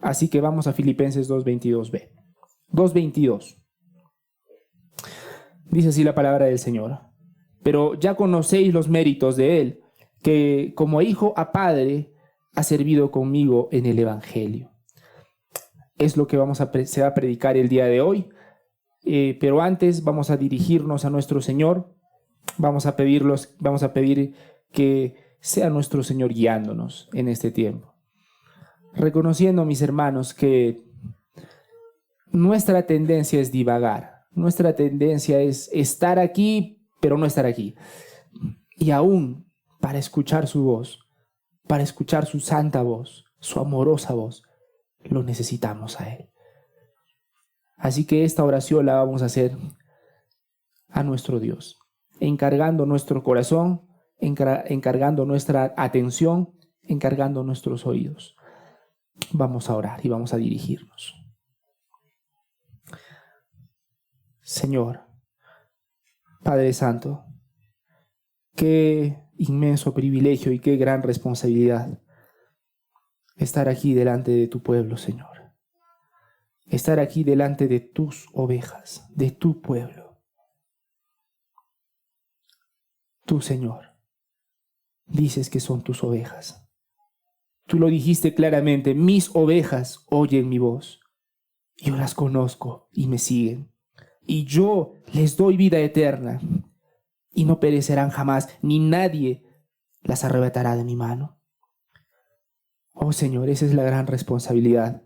Así que vamos a Filipenses 2:22b. 2:22. Dice así la palabra del Señor. Pero ya conocéis los méritos de Él, que como hijo a padre ha servido conmigo en el Evangelio. Es lo que se va a predicar el día de hoy. Pero antes vamos a dirigirnos a nuestro Señor. Vamos a pedir que sea nuestro Señor guiándonos en este tiempo. Reconociendo, mis hermanos, que nuestra tendencia es divagar. Nuestra tendencia es estar aquí, pero no estar aquí. Y aún para escuchar su voz, para escuchar su santa voz, su amorosa voz, lo necesitamos a Él. Así que esta oración la vamos a hacer a nuestro Dios, encargando nuestro corazón, encargando nuestra atención, encargando nuestros oídos. Vamos a orar y vamos a dirigirnos. Señor, Padre Santo, qué inmenso privilegio y qué gran responsabilidad estar aquí delante de tu pueblo, Señor. Estar aquí delante de tus ovejas, de tu pueblo. Tú, Señor, dices que son tus ovejas. Tú lo dijiste claramente, mis ovejas oyen mi voz. Yo las conozco y me siguen. Y yo les doy vida eterna. Y no perecerán jamás, ni nadie las arrebatará de mi mano. Oh Señor, esa es la gran responsabilidad.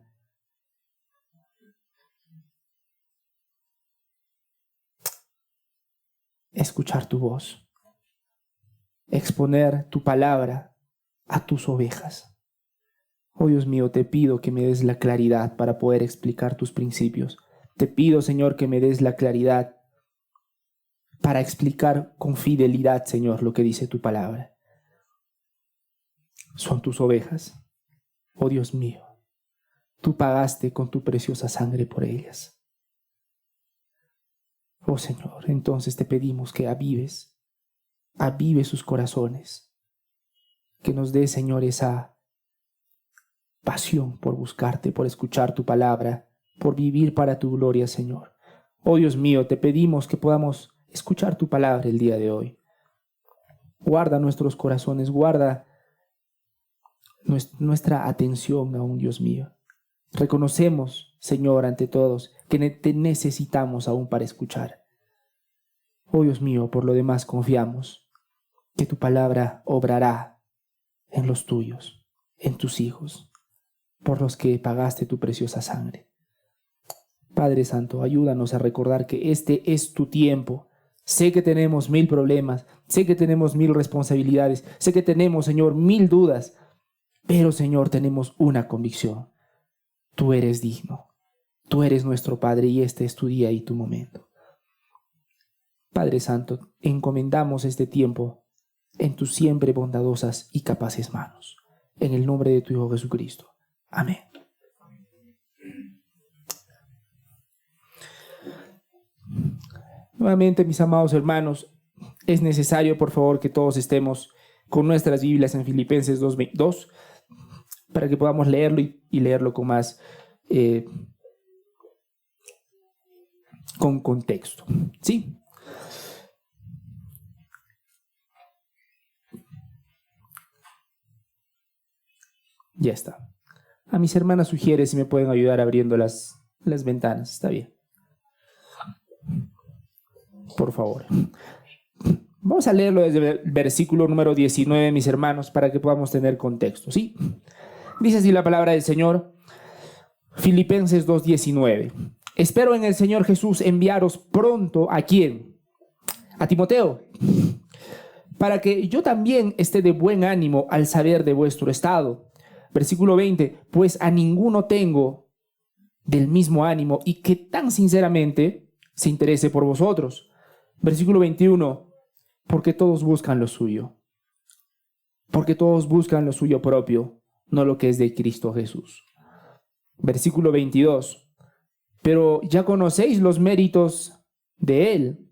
Escuchar tu voz. Exponer tu palabra a tus ovejas. Oh Dios mío, te pido que me des la claridad para poder explicar tus principios. Te pido, Señor, que me des la claridad para explicar con fidelidad, Señor, lo que dice tu palabra. Son tus ovejas. Oh Dios mío, tú pagaste con tu preciosa sangre por ellas. Oh Señor, entonces te pedimos que avives sus corazones, que nos dé, Señor, esa pasión por buscarte, por escuchar tu palabra, por vivir para tu gloria, Señor. Oh Dios mío, te pedimos que podamos escuchar tu palabra el día de hoy. Guarda nuestros corazones, guarda nuestra atención aún, Dios mío. Reconocemos, Señor, ante todos, que te necesitamos aún para escuchar. Oh Dios mío, por lo demás confiamos que tu palabra obrará en los tuyos, en tus hijos, por los que pagaste tu preciosa sangre. Padre Santo, ayúdanos a recordar que este es tu tiempo. Sé que tenemos 1000 problemas, sé que tenemos 1000 responsabilidades, sé que tenemos, Señor, 1000 dudas, pero, Señor, tenemos una convicción. Tú eres digno, tú eres nuestro Padre y este es tu día y tu momento. Padre Santo, encomendamos este tiempo en tus siempre bondadosas y capaces manos. En el nombre de tu Hijo Jesucristo. Amén. Nuevamente, mis amados hermanos, es necesario, por favor, que todos estemos con nuestras Biblias en Filipenses 2:22 para que podamos leerlo y leerlo con más con contexto. ¿Sí? Ya está. A mis hermanas sugiere si me pueden ayudar abriendo las ventanas. Está bien. Por favor. Vamos a leerlo desde el versículo número 19, mis hermanos, para que podamos tener contexto, ¿sí? Dice así la palabra del Señor, Filipenses 2:19. Espero en el Señor Jesús enviaros pronto, ¿a quién? A Timoteo, para que yo también esté de buen ánimo al saber de vuestro estado. Versículo 20, pues a ninguno tengo del mismo ánimo y que tan sinceramente se interese por vosotros. Versículo 21, porque todos buscan lo suyo. Porque todos buscan lo suyo propio, no lo que es de Cristo Jesús. Versículo 22, pero ya conocéis los méritos de Él,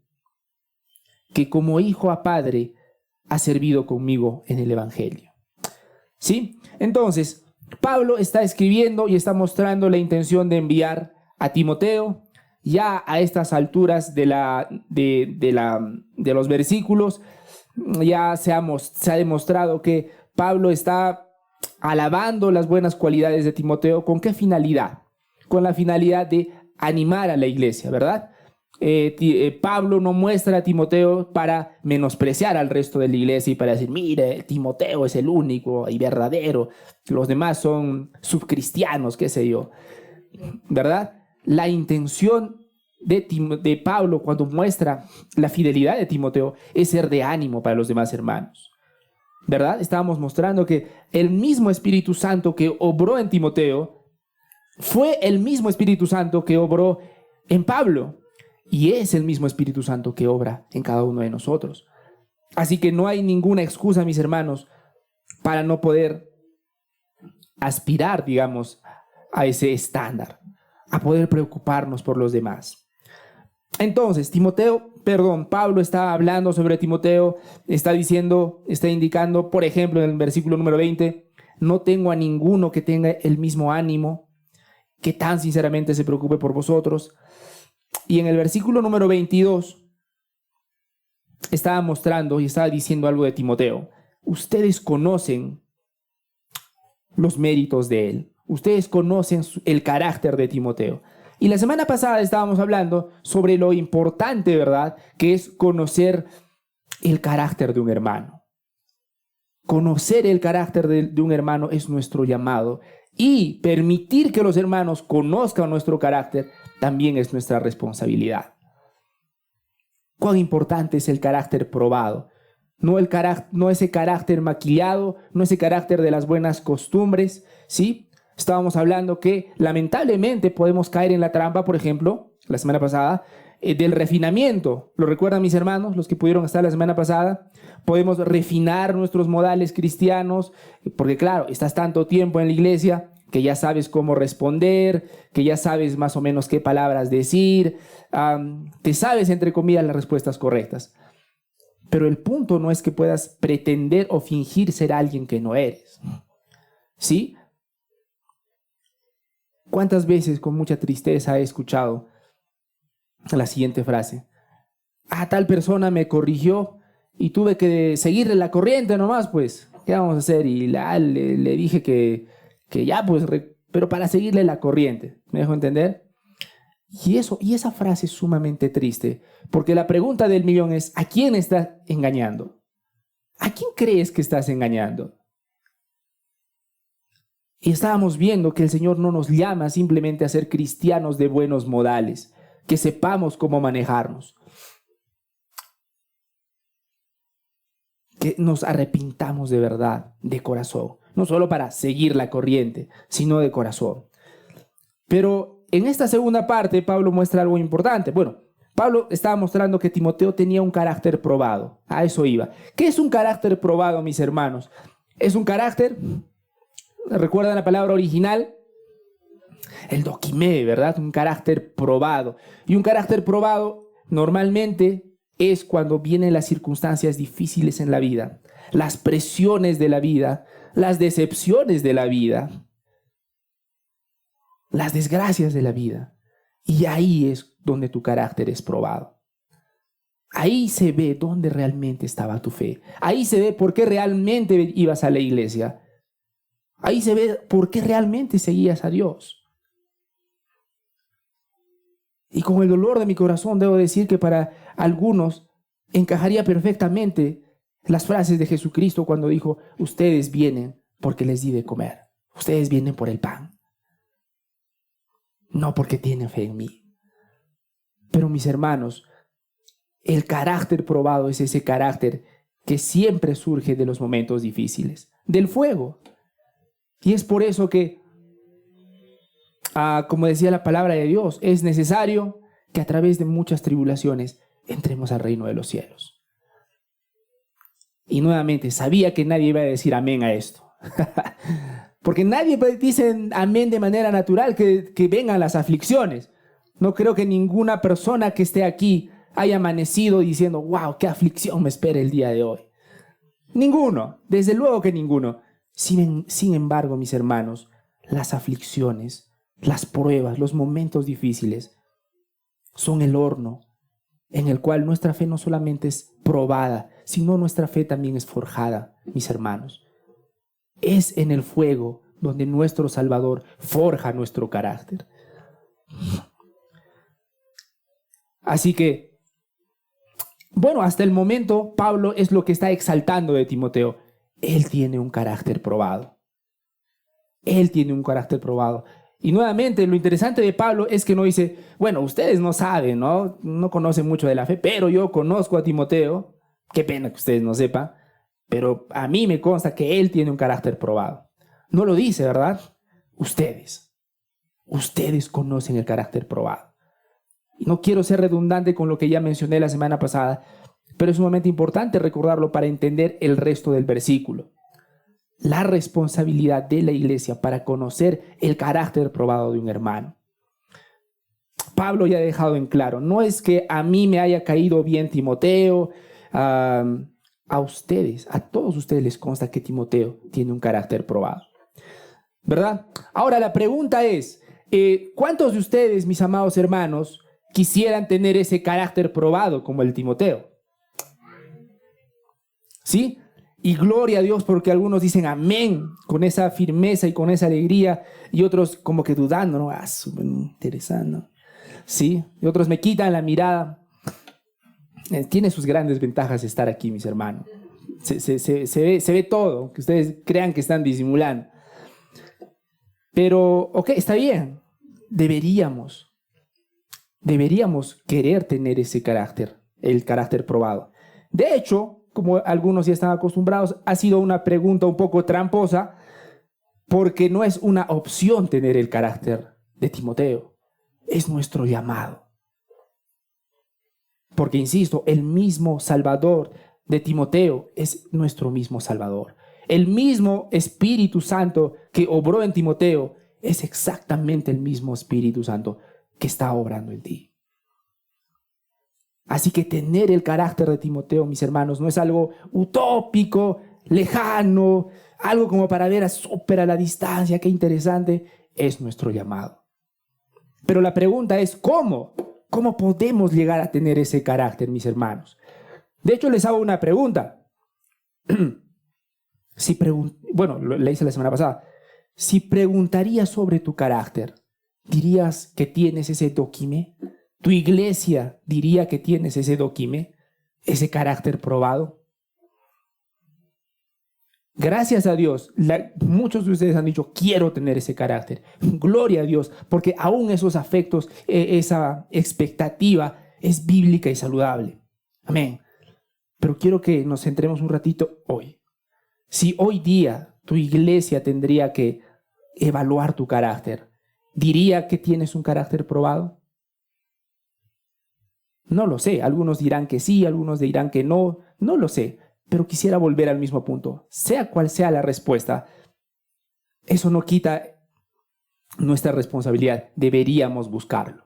que como hijo a padre ha servido conmigo en el Evangelio. ¿Sí? Entonces, Pablo está escribiendo y está mostrando la intención de enviar a Timoteo. Ya a estas alturas de los versículos, ya se ha demostrado que Pablo está alabando las buenas cualidades de Timoteo. ¿Con qué finalidad? Con la finalidad de animar a la iglesia, ¿verdad? Pablo no muestra a Timoteo para menospreciar al resto de la iglesia y para decir, mire, Timoteo es el único y verdadero, los demás son subcristianos, qué sé yo, ¿verdad? La intención de Pablo cuando muestra la fidelidad de Timoteo es ser de ánimo para los demás hermanos, ¿verdad? Estábamos mostrando que el mismo Espíritu Santo que obró en Timoteo fue el mismo Espíritu Santo que obró en Pablo. Y es el mismo Espíritu Santo que obra en cada uno de nosotros. Así que no hay ninguna excusa, mis hermanos, para no poder aspirar, digamos, a ese estándar, a poder preocuparnos por los demás. Entonces, Pablo está hablando sobre Timoteo, está indicando, por ejemplo, en el versículo número 20, no tengo a ninguno que tenga el mismo ánimo, que tan sinceramente se preocupe por vosotros. Y en el versículo número 22 estaba mostrando y estaba diciendo algo de Timoteo. Ustedes conocen los méritos de él. Ustedes conocen el carácter de Timoteo. Y la semana pasada estábamos hablando sobre lo importante, ¿verdad?, que es conocer el carácter de un hermano. Conocer el carácter de un hermano es nuestro llamado. Y permitir que los hermanos conozcan nuestro carácter también es nuestra responsabilidad. Cuán importante es el carácter probado. No ese carácter maquillado, no ese carácter de las buenas costumbres, ¿sí? Estábamos hablando que lamentablemente podemos caer en la trampa, por ejemplo, la semana pasada, del refinamiento. ¿Lo recuerdan, mis hermanos, los que pudieron estar la semana pasada? Podemos refinar nuestros modales cristianos, porque claro, estás tanto tiempo en la iglesia que ya sabes cómo responder, que ya sabes más o menos qué palabras decir, te sabes, entre comillas, las respuestas correctas. Pero el punto no es que puedas pretender o fingir ser alguien que no eres, ¿sí? ¿Cuántas veces con mucha tristeza he escuchado la siguiente frase? Tal persona me corrigió y tuve que seguirle la corriente nomás, pues, ¿qué vamos a hacer? Y le dije que ya, pues, pero para seguirle la corriente, ¿me dejo entender? Y esa frase es sumamente triste, porque la pregunta del millón es, ¿a quién estás engañando? ¿A quién crees que estás engañando? Y estábamos viendo que el Señor no nos llama simplemente a ser cristianos de buenos modales, que sepamos cómo manejarnos, que nos arrepintamos de verdad, de corazón, no solo para seguir la corriente, sino de corazón. Pero en esta segunda parte, Pablo muestra algo importante. Bueno, Pablo estaba mostrando que Timoteo tenía un carácter probado. A eso iba. ¿Qué es un carácter probado, mis hermanos? Es un carácter, ¿recuerdan la palabra original? El dokimé, ¿verdad? Un carácter probado. Y un carácter probado normalmente es cuando vienen las circunstancias difíciles en la vida, las presiones de la vida, las decepciones de la vida, las desgracias de la vida. Y ahí es donde tu carácter es probado. Ahí se ve dónde realmente estaba tu fe. Ahí se ve por qué realmente ibas a la iglesia. Ahí se ve por qué realmente seguías a Dios. Y con el dolor de mi corazón debo decir que para algunos encajaría perfectamente las frases de Jesucristo cuando dijo, ustedes vienen porque les di de comer. Ustedes vienen por el pan. No porque tienen fe en mí. Pero mis hermanos, el carácter probado es ese carácter que siempre surge de los momentos difíciles, del fuego. Y es por eso que, como decía la palabra de Dios, es necesario que a través de muchas tribulaciones entremos al reino de los cielos. Y nuevamente, sabía que nadie iba a decir amén a esto. Porque nadie dice amén de manera natural que vengan las aflicciones. No creo que ninguna persona que esté aquí haya amanecido diciendo, wow, qué aflicción me espera el día de hoy. Ninguno, desde luego que ninguno. Sin embargo, mis hermanos, las aflicciones, las pruebas, los momentos difíciles son el horno en el cual nuestra fe no solamente es probada, sino nuestra fe también es forjada, mis hermanos. Es en el fuego donde nuestro Salvador forja nuestro carácter. Así que, bueno, hasta el momento Pablo es lo que está exaltando de Timoteo. Él tiene un carácter probado. Él tiene un carácter probado. Y nuevamente, lo interesante de Pablo es que no dice, bueno, ustedes no saben, no conocen mucho de la fe, pero yo conozco a Timoteo. Qué pena que ustedes no sepan, pero a mí me consta que él tiene un carácter probado. No lo dice, ¿verdad? Ustedes conocen el carácter probado. Y no quiero ser redundante con lo que ya mencioné la semana pasada, pero es sumamente importante recordarlo para entender el resto del versículo. La responsabilidad de la iglesia para conocer el carácter probado de un hermano. Pablo ya ha dejado en claro, no es que a mí me haya caído bien Timoteo, a ustedes, a todos ustedes les consta que Timoteo tiene un carácter probado, ¿verdad? Ahora la pregunta es, ¿cuántos de ustedes, mis amados hermanos, quisieran tener ese carácter probado como el Timoteo? ¿Sí? Y gloria a Dios porque algunos dicen amén con esa firmeza y con esa alegría y otros como que dudando, ¿no? Súper interesante, ¿no? ¿Sí? Y otros me quitan la mirada. Tiene sus grandes ventajas estar aquí, mis hermanos. Se ve todo, que ustedes crean que están disimulando. Pero, ok, está bien. Deberíamos querer tener ese carácter, el carácter probado. De hecho, como algunos ya están acostumbrados, ha sido una pregunta un poco tramposa, porque no es una opción tener el carácter de Timoteo, es nuestro llamado. Porque, insisto, el mismo Salvador de Timoteo es nuestro mismo Salvador. El mismo Espíritu Santo que obró en Timoteo es exactamente el mismo Espíritu Santo que está obrando en ti. Así que tener el carácter de Timoteo, mis hermanos, no es algo utópico, lejano, algo como para ver súper a la distancia, qué interesante, es nuestro llamado. Pero la pregunta es, ¿cómo? ¿Cómo podemos llegar a tener ese carácter, mis hermanos? De hecho, les hago una pregunta. Bueno, la hice la semana pasada. Si preguntaría sobre tu carácter, ¿dirías que tienes ese doquime? ¿Tu iglesia diría que tienes ese doquime, ese carácter probado? Gracias a Dios, muchos de ustedes han dicho, quiero tener ese carácter. Gloria a Dios, porque aún esos afectos, esa expectativa es bíblica y saludable. Amén. Pero quiero que nos centremos un ratito hoy. Si hoy día tu iglesia tendría que evaluar tu carácter, ¿diría que tienes un carácter probado? No lo sé, algunos dirán que sí, algunos dirán que no, no lo sé, pero quisiera volver al mismo punto. Sea cual sea la respuesta, eso no quita nuestra responsabilidad, deberíamos buscarlo.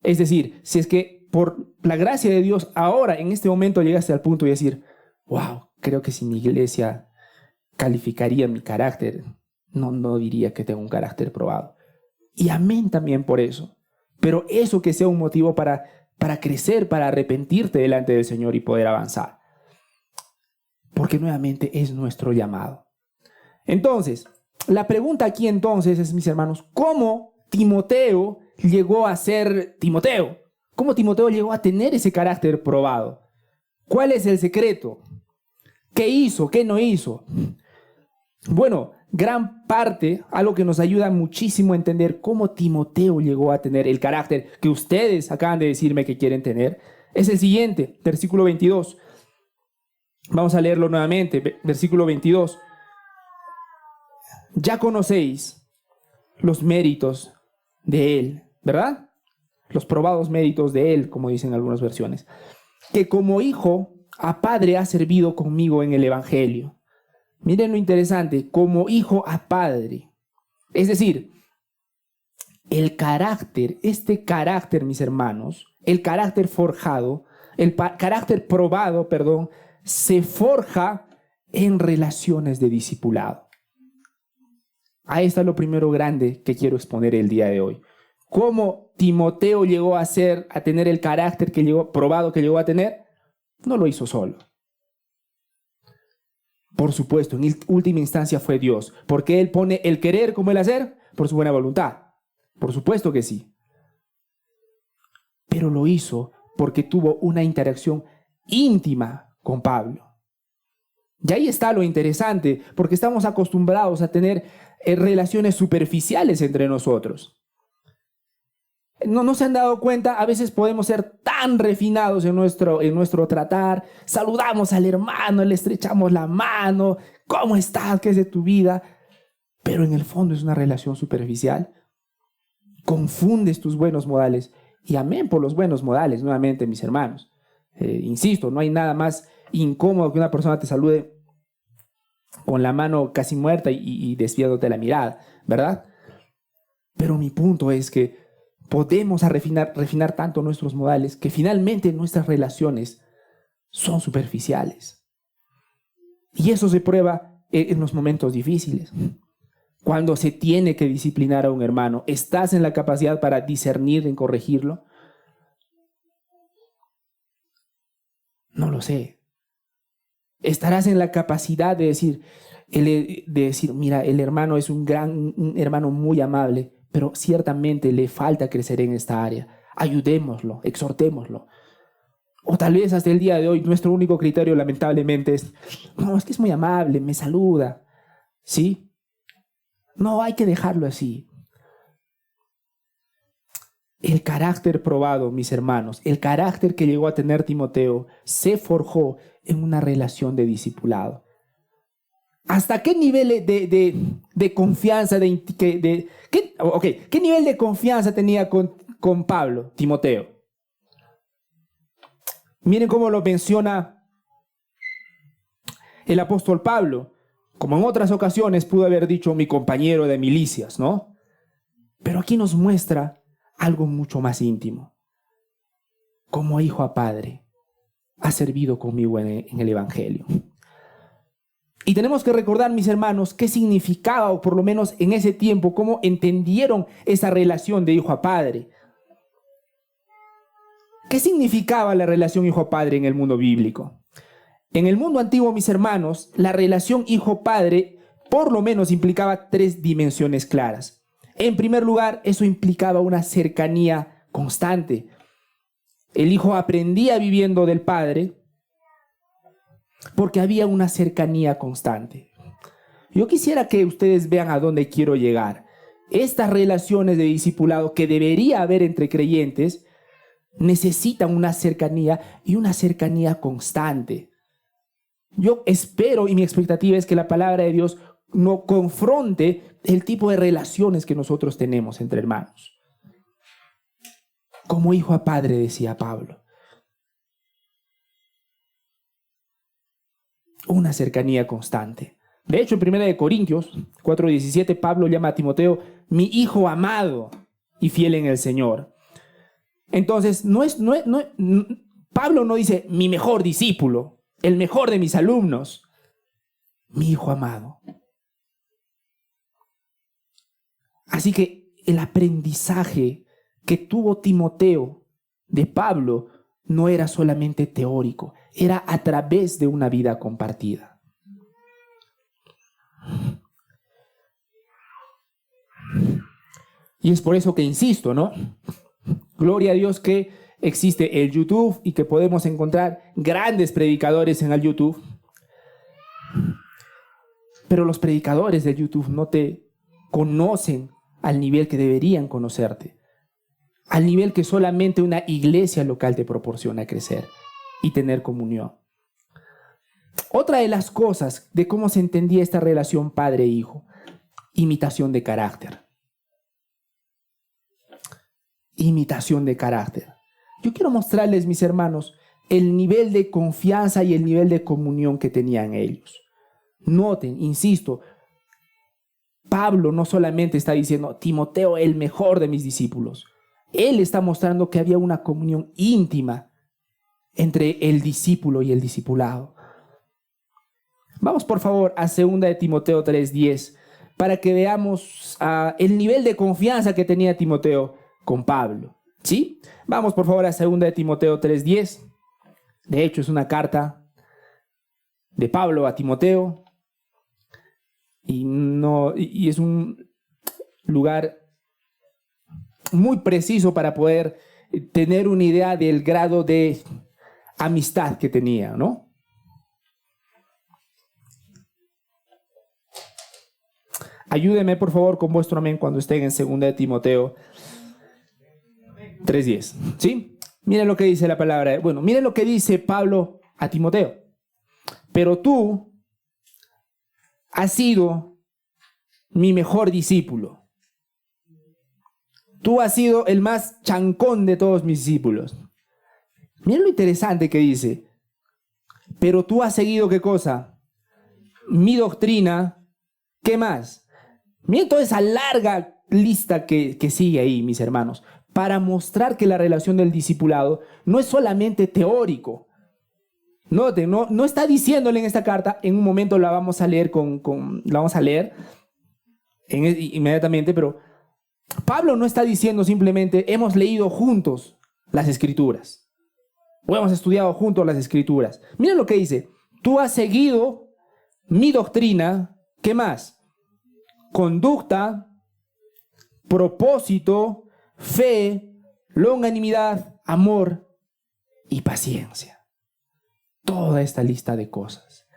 Es decir, si es que por la gracia de Dios ahora, en este momento llegaste al punto de decir, wow, creo que si mi iglesia calificaría mi carácter, no diría que tengo un carácter probado. Y amén también por eso. Pero eso que sea un motivo para crecer, para arrepentirte delante del Señor y poder avanzar. Porque nuevamente es nuestro llamado. Entonces, la pregunta aquí entonces es, mis hermanos, ¿cómo Timoteo llegó a ser Timoteo? ¿Cómo Timoteo llegó a tener ese carácter probado? ¿Cuál es el secreto? ¿Qué hizo? ¿Qué no hizo? Bueno, gran parte, algo que nos ayuda muchísimo a entender cómo Timoteo llegó a tener el carácter que ustedes acaban de decirme que quieren tener, es el siguiente, versículo 22. Vamos a leerlo nuevamente, versículo 22. Ya conocéis los méritos de él, ¿verdad? Los probados méritos de él, como dicen algunas versiones. Que como hijo a padre ha servido conmigo en el evangelio. Miren lo interesante, como hijo a padre. Es decir, el carácter, este carácter, mis hermanos, el carácter forjado, carácter probado, perdón, se forja en relaciones de discipulado. Ahí está lo primero grande que quiero exponer el día de hoy. ¿Cómo Timoteo llegó a tener el carácter probado que llegó a tener? No lo hizo solo. Por supuesto, en última instancia fue Dios, porque Él pone el querer como el hacer por su buena voluntad. Por supuesto que sí. Pero lo hizo porque tuvo una interacción íntima con Pablo. Y ahí está lo interesante, porque estamos acostumbrados a tener relaciones superficiales entre nosotros. No se han dado cuenta, a veces podemos ser tan refinados en nuestro tratar, saludamos al hermano, le estrechamos la mano, ¿cómo estás? ¿Qué es de tu vida? Pero en el fondo es una relación superficial. Confundes tus buenos modales, y amén por los buenos modales, nuevamente, mis hermanos. Insisto, no hay nada más incómodo que una persona te salude con la mano casi muerta y desviándote la mirada, ¿verdad? Pero mi punto es que podemos refinar tanto nuestros modales que finalmente nuestras relaciones son superficiales. Y eso se prueba en los momentos difíciles. Cuando se tiene que disciplinar a un hermano, ¿estás en la capacidad para discernir en corregirlo? No lo sé. ¿Estarás en la capacidad de decir, mira, el hermano es un hermano muy amable, pero ciertamente le falta crecer en esta área? Ayudémoslo, exhortémoslo. O tal vez hasta el día de hoy nuestro único criterio lamentablemente es, no, es que es muy amable, me saluda, ¿sí? No, hay que dejarlo así. El carácter probado, mis hermanos, el carácter que llegó a tener Timoteo, se forjó en una relación de discipulado. ¿Hasta qué nivel de confianza, qué nivel de confianza tenía con Pablo, Timoteo? Miren cómo lo menciona el apóstol Pablo. Como en otras ocasiones pudo haber dicho mi compañero de milicias, ¿no? Pero aquí nos muestra algo mucho más íntimo. Como hijo a padre, ha servido conmigo en el Evangelio. Y tenemos que recordar, mis hermanos, qué significaba, o por lo menos en ese tiempo, cómo entendieron esa relación de hijo a padre. ¿Qué significaba la relación hijo a padre en el mundo bíblico? En el mundo antiguo, mis hermanos, la relación hijo-padre por lo menos implicaba 3 dimensiones claras. En primer lugar, eso implicaba una cercanía constante. El hijo aprendía viviendo del padre porque había una cercanía constante. Yo quisiera que ustedes vean a dónde quiero llegar. Estas relaciones de discipulado que debería haber entre creyentes necesitan una cercanía, y una cercanía constante. Yo espero, y mi expectativa es que la palabra de Dios no confronte el tipo de relaciones que nosotros tenemos entre hermanos. Como hijo a padre, decía Pablo. Una cercanía constante. De hecho, en 1 Corintios 4:17, Pablo llama a Timoteo mi hijo amado y fiel en el Señor. Entonces, Pablo no dice mi mejor discípulo, el mejor de mis alumnos, mi hijo amado. Así que el aprendizaje que tuvo Timoteo de Pablo no era solamente teórico, era a través de una vida compartida. Y es por eso que insisto, ¿no? Gloria a Dios que existe el YouTube y que podemos encontrar grandes predicadores en el YouTube. Pero los predicadores de YouTube no te conocen al nivel que deberían conocerte, al nivel que solamente una iglesia local te proporciona crecer y tener comunión. Otra de las cosas de cómo se entendía esta relación padre-hijo, imitación de carácter. Imitación de carácter. Yo quiero mostrarles, mis hermanos, el nivel de confianza y el nivel de comunión que tenían ellos. Noten, insisto, Pablo no solamente está diciendo Timoteo, el mejor de mis discípulos. Él está mostrando que había una comunión íntima entre el discípulo y el discipulado. Vamos por favor a 2 de Timoteo 3:10 para que veamos el nivel de confianza que tenía Timoteo con Pablo. ¿Sí? Vamos por favor a 2 de Timoteo 3:10. De hecho es una carta de Pablo a Timoteo y es un lugar muy preciso para poder tener una idea del grado de amistad que tenía, ¿no? Ayúdeme por favor con vuestro amén cuando estén en 2 de Timoteo 3:10. ¿Sí? Miren lo que dice la palabra. Bueno, miren lo que dice Pablo a Timoteo. Pero tú has sido mi mejor discípulo. Tú has sido el más chancón de todos mis discípulos. Miren lo interesante que dice. Pero tú has seguido, ¿qué cosa? Mi doctrina. ¿Qué más? Miren toda esa larga lista que sigue ahí, mis hermanos, para mostrar que la relación del discipulado no es solamente teórico. Noten, no está diciéndole en esta carta, en un momento la vamos a leer inmediatamente, pero Pablo no está diciendo simplemente hemos leído juntos las Escrituras o hemos estudiado juntos las Escrituras. Miren lo que dice, tú has seguido mi doctrina, ¿qué más? Conducta, propósito, fe, longanimidad, amor y paciencia. Toda esta lista de cosas.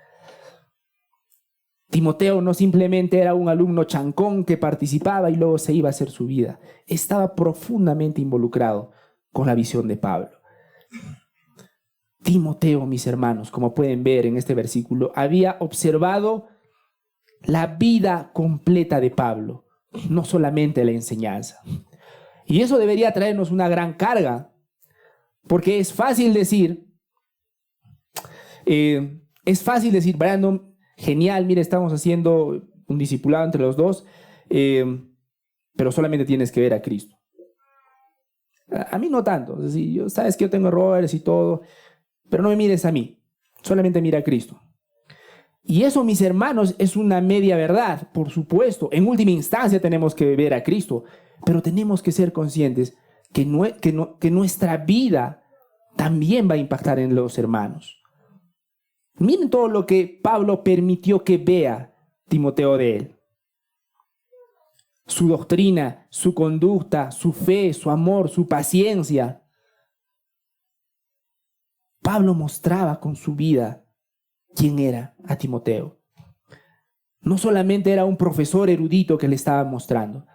Timoteo no simplemente era un alumno chancón que participaba y luego se iba a hacer su vida. Estaba profundamente involucrado con la visión de Pablo. Timoteo, mis hermanos, como pueden ver en este versículo, había observado la vida completa de Pablo, no solamente la enseñanza. Y eso debería traernos una gran carga, porque es fácil decir, Brandon, genial, mira, estamos haciendo un discipulado entre los dos, pero solamente tienes que ver a Cristo. A mí no tanto, es decir, sabes que yo tengo errores y todo, pero no me mires a mí, solamente mira a Cristo. Y eso, mis hermanos, es una media verdad, por supuesto. En última instancia tenemos que ver a Cristo, pero tenemos que ser conscientes que nuestra vida también va a impactar en los hermanos. Miren todo lo que Pablo permitió que vea Timoteo de él. Su doctrina, su conducta, su fe, su amor, su paciencia. Pablo mostraba con su vida quién era a Timoteo. No solamente era un profesor erudito que le estaba mostrando.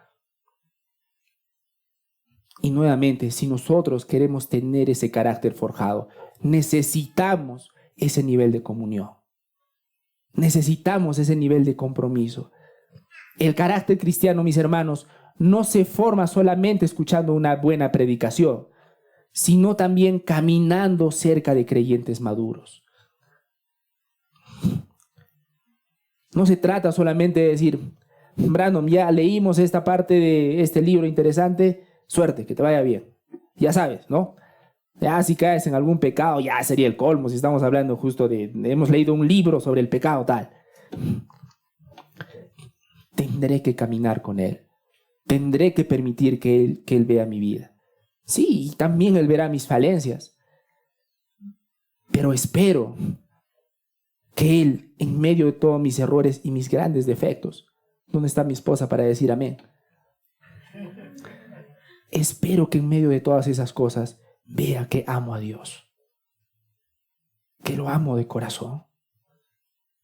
Y nuevamente, si nosotros queremos tener ese carácter forjado, necesitamos ese nivel de comunión. Necesitamos ese nivel de compromiso. El carácter cristiano, mis hermanos, no se forma solamente escuchando una buena predicación, sino también caminando cerca de creyentes maduros. No se trata solamente de decir, Brandon, ya leímos esta parte de este libro interesante, suerte, que te vaya bien. Ya sabes, ¿no? Ya si caes en algún pecado, ya sería el colmo, si estamos hablando justo hemos leído un libro sobre el pecado tal. Tendré que caminar con Él. Tendré que permitir que Él vea mi vida. Sí, y también Él verá mis falencias. Pero espero que Él, en medio de todos mis errores y mis grandes defectos, ¿dónde está mi esposa para decir amén? Espero que en medio de todas esas cosas vea que amo a Dios, que lo amo de corazón.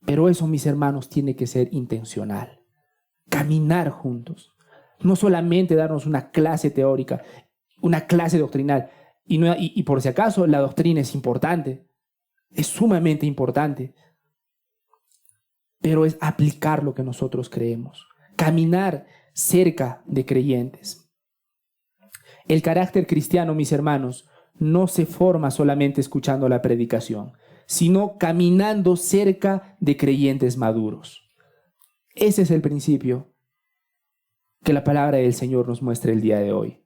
Pero eso, mis hermanos, tiene que ser intencional. Caminar juntos. No solamente darnos una clase teórica, una clase doctrinal. Y por si acaso, la doctrina es importante. Es sumamente importante. Pero es aplicar lo que nosotros creemos. Caminar cerca de creyentes. El carácter cristiano, mis hermanos, no se forma solamente escuchando la predicación, sino caminando cerca de creyentes maduros. Ese es el principio que la palabra del Señor nos muestra el día de hoy.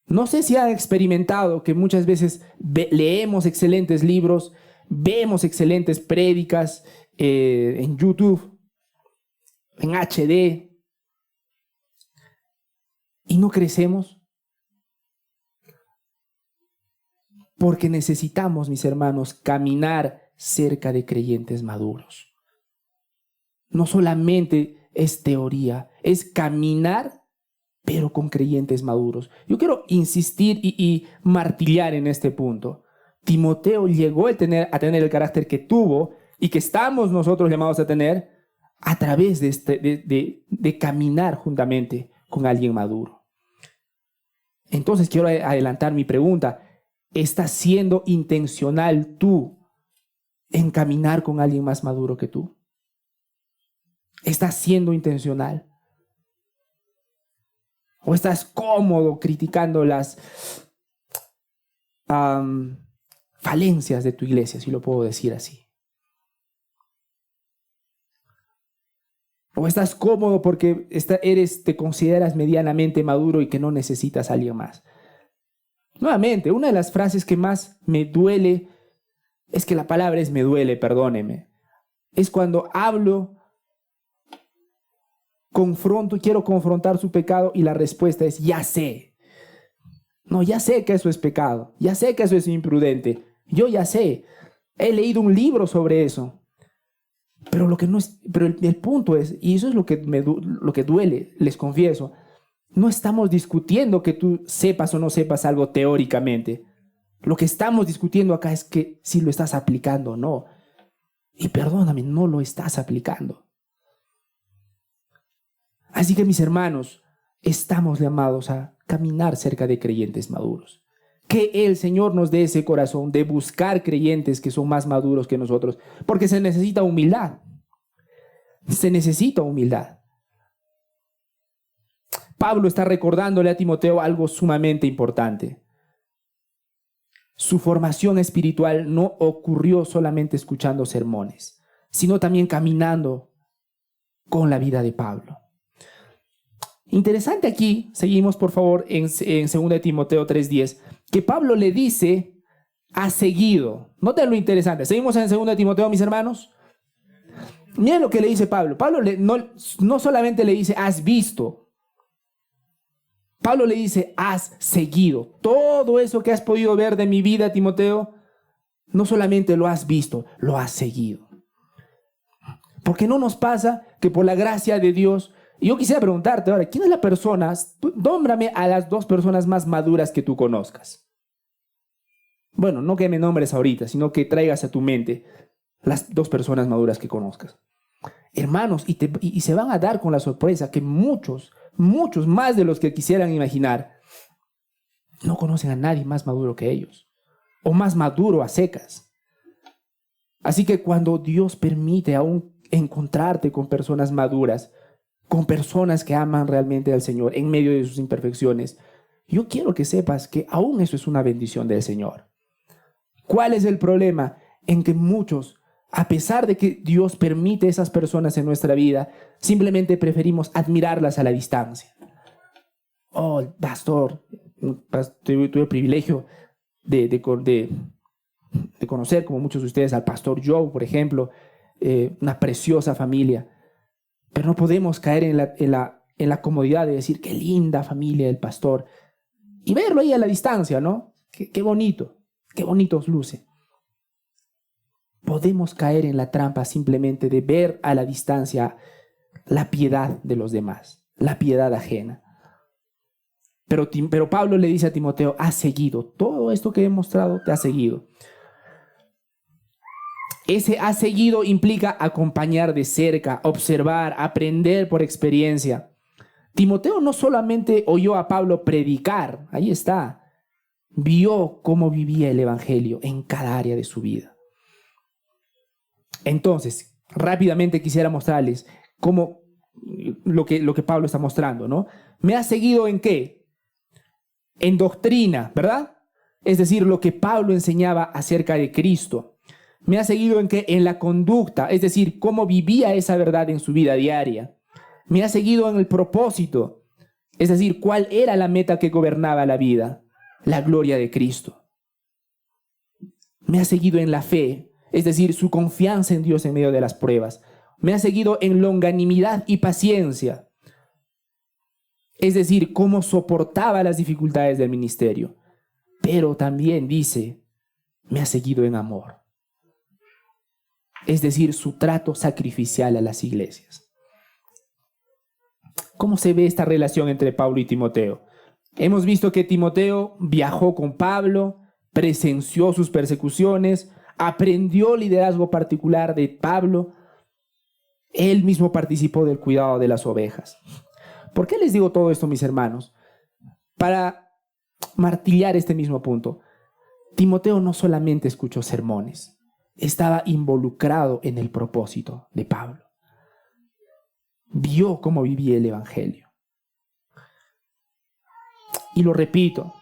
No sé si han experimentado que muchas veces leemos excelentes libros, vemos excelentes prédicas en YouTube, en HD, y no crecemos. Porque necesitamos, mis hermanos, caminar cerca de creyentes maduros. No solamente es teoría, es caminar, pero con creyentes maduros. Yo quiero insistir y martillar en este punto. Timoteo llegó a tener el carácter que tuvo y que estamos nosotros llamados a tener a través de caminar juntamente con alguien maduro. Entonces quiero adelantar mi pregunta. ¿Estás siendo intencional tú en caminar con alguien más maduro que tú? ¿Estás siendo intencional? ¿O estás cómodo criticando las falencias de tu iglesia, si lo puedo decir así? ¿O estás cómodo porque te consideras medianamente maduro y que no necesitas a alguien más? Nuevamente, una de las frases que más me duele, es que la palabra es me duele, perdóneme. Es cuando hablo, confronto y quiero confrontar su pecado y la respuesta es ya sé. No, ya sé que eso es pecado, ya sé que eso es imprudente, yo ya sé, he leído un libro sobre eso. Pero el punto es, y eso es lo que duele, les confieso, no estamos discutiendo que tú sepas o no sepas algo teóricamente. Lo que estamos discutiendo acá es que si lo estás aplicando o no. Y perdóname, no lo estás aplicando. Así que, mis hermanos, estamos llamados a caminar cerca de creyentes maduros. Que el Señor nos dé ese corazón de buscar creyentes que son más maduros que nosotros, porque se necesita humildad. Se necesita humildad. Pablo está recordándole a Timoteo algo sumamente importante. Su formación espiritual no ocurrió solamente escuchando sermones, sino también caminando con la vida de Pablo. Interesante aquí, seguimos por favor en 2 Timoteo 3:10, que Pablo le dice, has seguido. Noten lo interesante. Seguimos en 2 Timoteo, mis hermanos. Miren lo que le dice Pablo. Pablo no solamente le dice, has visto. Pablo le dice, has seguido. Todo eso que has podido ver de mi vida, Timoteo, no solamente lo has visto, lo has seguido. Porque no nos pasa que por la gracia de Dios, y yo quisiera preguntarte ahora, ¿quién es la persona? Nómbrame a las 2 personas más maduras que tú conozcas. Bueno, no que me nombres ahorita, sino que traigas a tu mente las 2 personas maduras que conozcas. Hermanos, y se van a dar con la sorpresa que muchos más de los que quisieran imaginar, no conocen a nadie más maduro que ellos, o más maduro a secas. Así que cuando Dios permite aún encontrarte con personas maduras, con personas que aman realmente al Señor en medio de sus imperfecciones, yo quiero que sepas que aún eso es una bendición del Señor. ¿Cuál es el problema? En que muchos, a pesar de que Dios permite esas personas en nuestra vida, simplemente preferimos admirarlas a la distancia. Oh, pastor, tuve el privilegio de conocer, como muchos de ustedes, al pastor Joe, por ejemplo, una preciosa familia. Pero no podemos caer en la comodidad de decir, qué linda familia del pastor, y verlo ahí a la distancia, ¿no? Qué bonito, qué bonitos luce. Podemos caer en la trampa simplemente de ver a la distancia la piedad de los demás, la piedad ajena. Pero Pablo le dice a Timoteo, has seguido, todo esto que he mostrado te ha seguido. Ese has seguido implica acompañar de cerca, observar, aprender por experiencia. Timoteo no solamente oyó a Pablo predicar, ahí está, vio cómo vivía el evangelio en cada área de su vida. Entonces, rápidamente quisiera mostrarles cómo lo que Pablo está mostrando, ¿no? ¿Me ha seguido en qué? En doctrina, ¿verdad? Es decir, lo que Pablo enseñaba acerca de Cristo. ¿Me ha seguido en qué? En la conducta, es decir, cómo vivía esa verdad en su vida diaria. ¿Me ha seguido en el propósito? Es decir, cuál era la meta que gobernaba la vida, la gloria de Cristo. ¿Me ha seguido en la fe? es decir, su confianza en Dios en medio de las pruebas. Me ha seguido en longanimidad y paciencia, es decir, cómo soportaba las dificultades del ministerio. Pero también dice, me ha seguido en amor, es decir, su trato sacrificial a las iglesias. ¿Cómo se ve esta relación entre Pablo y Timoteo? Hemos visto que Timoteo viajó con Pablo, presenció sus persecuciones, aprendió liderazgo particular de Pablo. Él mismo participó del cuidado de las ovejas. ¿Por qué les digo todo esto, mis hermanos? Para martillar este mismo punto. Timoteo no solamente escuchó sermones, estaba involucrado en el propósito de Pablo. Vio cómo vivía el evangelio. Y lo repito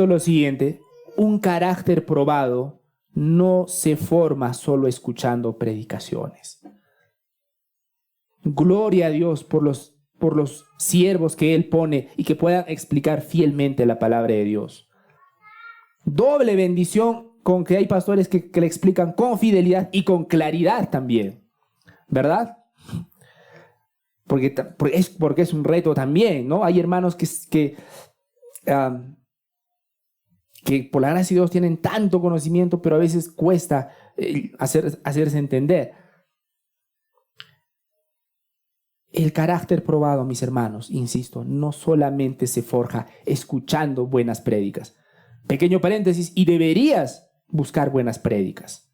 lo siguiente: un carácter probado no se forma solo escuchando predicaciones. Gloria a Dios por los siervos que Él pone y que puedan explicar fielmente la palabra de Dios. Doble bendición con que hay pastores que le explican con fidelidad y con claridad también, ¿verdad? Porque es un reto también, ¿no? Hay hermanos que por la gracia de Dios tienen tanto conocimiento, pero a veces cuesta hacerse entender. El carácter probado, mis hermanos, insisto, no solamente se forja escuchando buenas prédicas. Pequeño paréntesis, y deberías buscar buenas prédicas.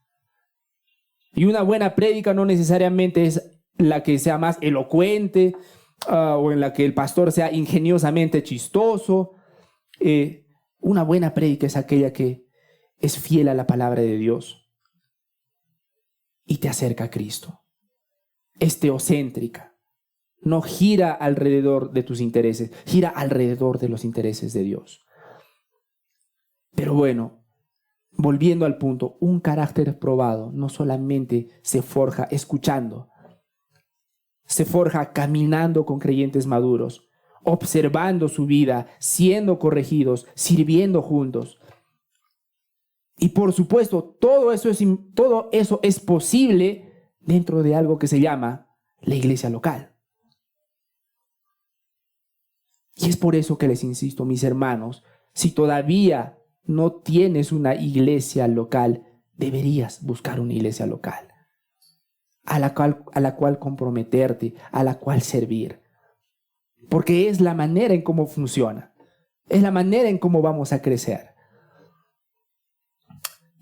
Y una buena prédica no necesariamente es la que sea más elocuente o en la que el pastor sea ingeniosamente chistoso. Una buena prédica es aquella que es fiel a la palabra de Dios y te acerca a Cristo. Es teocéntrica. No gira alrededor de tus intereses, gira alrededor de los intereses de Dios. Pero bueno, volviendo al punto, un carácter probado no solamente se forja escuchando, se forja caminando con creyentes maduros, observando su vida, siendo corregidos, sirviendo juntos. Y por supuesto, todo eso es posible dentro de algo que se llama la iglesia local. Y es por eso que les insisto, mis hermanos, si todavía no tienes una iglesia local, deberías buscar una iglesia local a la cual comprometerte, a la cual servir. Porque es la manera en cómo funciona, es la manera en cómo vamos a crecer.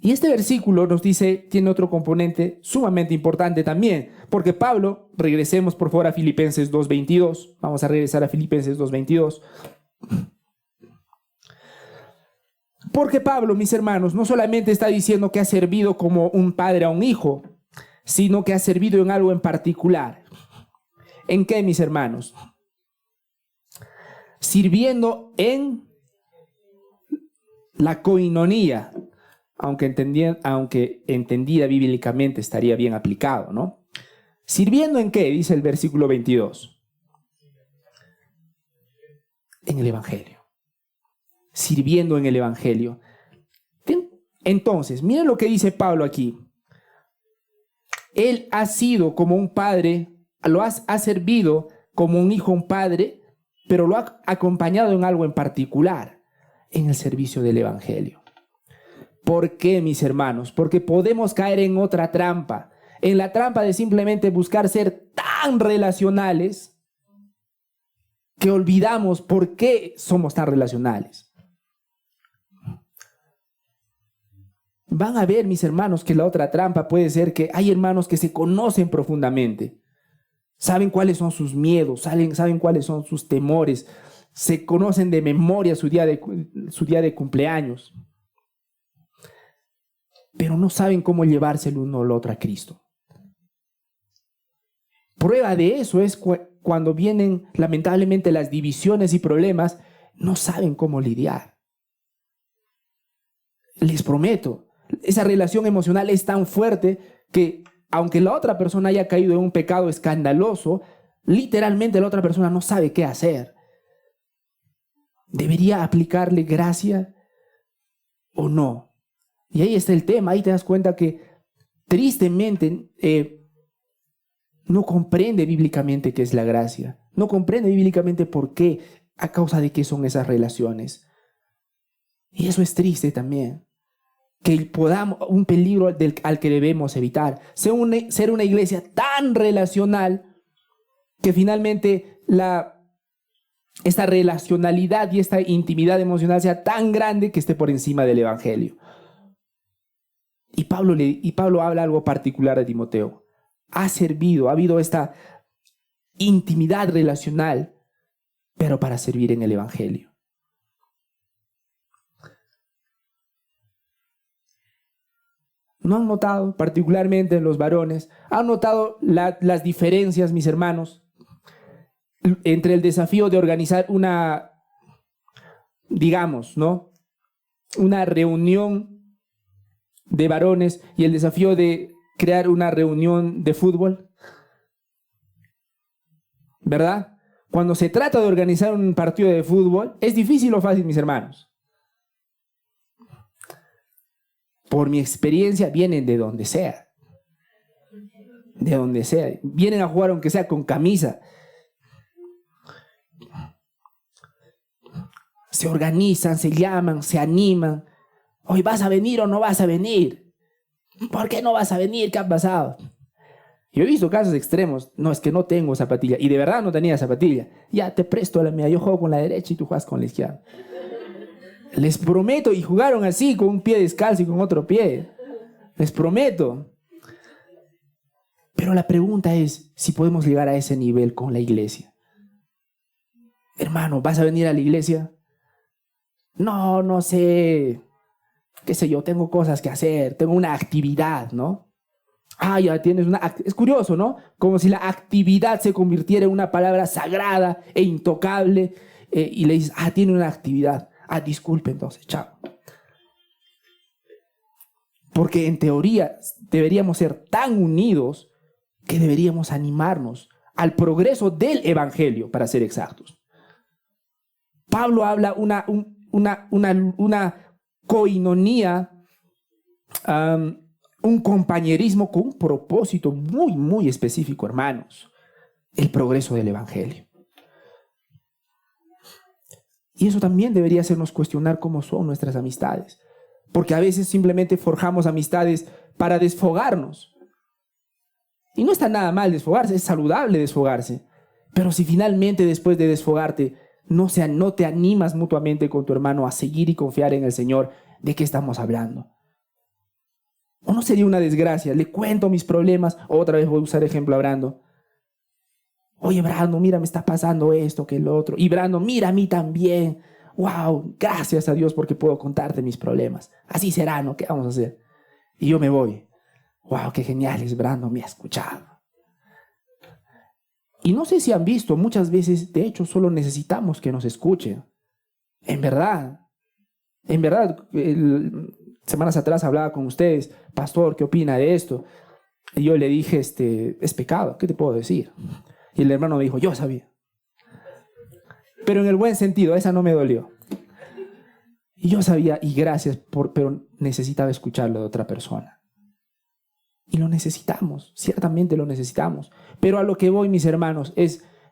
Y este versículo nos dice, tiene otro componente sumamente importante también, porque Pablo, regresemos por favor a Filipenses 2:22, vamos a regresar a Filipenses 2:22. Porque Pablo, mis hermanos, no solamente está diciendo que ha servido como un padre a un hijo, sino que ha servido en algo en particular. ¿En qué, mis hermanos? Sirviendo en la koinonía, aunque entendida bíblicamente estaría bien aplicado, ¿no? ¿Sirviendo en qué? Dice el versículo 22. En el evangelio. Sirviendo en el evangelio. Entonces, miren lo que dice Pablo aquí. Él ha sido como un padre, ha servido como un hijo, un padre, pero lo ha acompañado en algo en particular, en el servicio del evangelio. ¿Por qué, mis hermanos? Porque podemos caer en otra trampa, en la trampa de simplemente buscar ser tan relacionales que olvidamos por qué somos tan relacionales. Van a ver, mis hermanos, que la otra trampa puede ser que hay hermanos que se conocen profundamente, saben cuáles son sus miedos, saben cuáles son sus temores, se conocen de memoria su día de cumpleaños, pero no saben cómo llevarse el uno al otro a Cristo. Prueba de eso es cuando vienen lamentablemente las divisiones y problemas, no saben cómo lidiar. Les prometo, esa relación emocional es tan fuerte que aunque la otra persona haya caído en un pecado escandaloso, literalmente la otra persona no sabe qué hacer. ¿Debería aplicarle gracia o no? Y ahí está el tema, ahí te das cuenta que tristemente no comprende bíblicamente qué es la gracia. No comprende bíblicamente por qué, a causa de qué son esas relaciones. Y eso es triste también. Que podamos, un peligro al que debemos evitar. Ser una iglesia tan relacional que finalmente esta relacionalidad y esta intimidad emocional sea tan grande que esté por encima del evangelio. Y Pablo habla algo particular de Timoteo. Ha habido esta intimidad relacional, pero para servir en el evangelio. ¿No han notado, particularmente en los varones, han notado las diferencias, mis hermanos, entre el desafío de organizar digamos, ¿no?, una reunión de varones y el desafío de crear una reunión de fútbol? ¿Verdad? Cuando se trata de organizar un partido de fútbol, ¿es difícil o fácil, mis hermanos? Por mi experiencia, vienen de donde sea. De donde sea. Vienen a jugar aunque sea con camisa. Se organizan, se llaman, se animan. Hoy, ¿vas a venir o no vas a venir? ¿Por qué no vas a venir? ¿Qué ha pasado? Yo he visto casos extremos. No, es que no tengo zapatilla. Y de verdad no tenía zapatilla. Ya, te presto la mía. Yo juego con la derecha y tú juegas con la izquierda. Les prometo. Y jugaron así, con un pie descalzo y con otro pie. Les prometo. Pero la pregunta es si podemos llegar a ese nivel con la iglesia. Hermano, ¿vas a venir a la iglesia? No, no sé. Qué sé yo, tengo cosas que hacer. Tengo una actividad, ¿no? Ya tienes Es curioso, ¿no? Como si la actividad se convirtiera en una palabra sagrada e intocable. Y le dices, tiene una actividad. Disculpe entonces, chao. Porque en teoría deberíamos ser tan unidos que deberíamos animarnos al progreso del evangelio, para ser exactos. Pablo habla una coinonía, un compañerismo con un propósito muy, muy específico, hermanos: el progreso del evangelio. Y eso también debería hacernos cuestionar cómo son nuestras amistades, porque a veces simplemente forjamos amistades para desfogarnos. Y no está nada mal desfogarse, es saludable desfogarse. Pero si finalmente después de desfogarte no te animas mutuamente con tu hermano a seguir y confiar en el Señor, ¿de qué estamos hablando? ¿O no sería una desgracia? Le cuento mis problemas. Otra vez voy a usar ejemplo a Brando. Oye, Brando, mira, me está pasando esto, que el otro. Y Brando, mira, a mí también. Wow, gracias a Dios porque puedo contarte mis problemas. Así será, ¿no? ¿Qué vamos a hacer? Y yo me voy. Wow, qué genial es, Brando, me ha escuchado. Y no sé si han visto, muchas veces, de hecho, solo necesitamos que nos escuchen. En verdad, semanas atrás hablaba con ustedes: pastor, ¿qué opina de esto? Y yo le dije, es pecado, ¿qué te puedo decir? Y el hermano me dijo, yo sabía. Pero en el buen sentido, esa no me dolió. Y yo sabía, y gracias, pero necesitaba escucharlo de otra persona. Y lo necesitamos, ciertamente lo necesitamos. Pero a lo que voy, mis hermanos,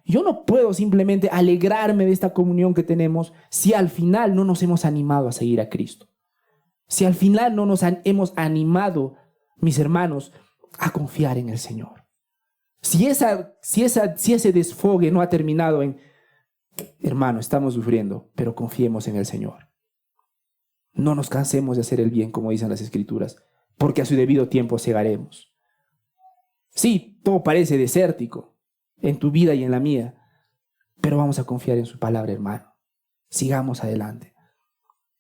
yo no puedo simplemente alegrarme de esta comunión que tenemos si al final no nos hemos animado a seguir a Cristo. Si al final no nos hemos animado, mis hermanos, a confiar en el Señor. Si ese desfogue no ha terminado hermano, estamos sufriendo, pero confiemos en el Señor. No nos cansemos de hacer el bien, como dicen las Escrituras, porque a su debido tiempo segaremos. Sí, todo parece desértico en tu vida y en la mía, pero vamos a confiar en su palabra, hermano. Sigamos adelante.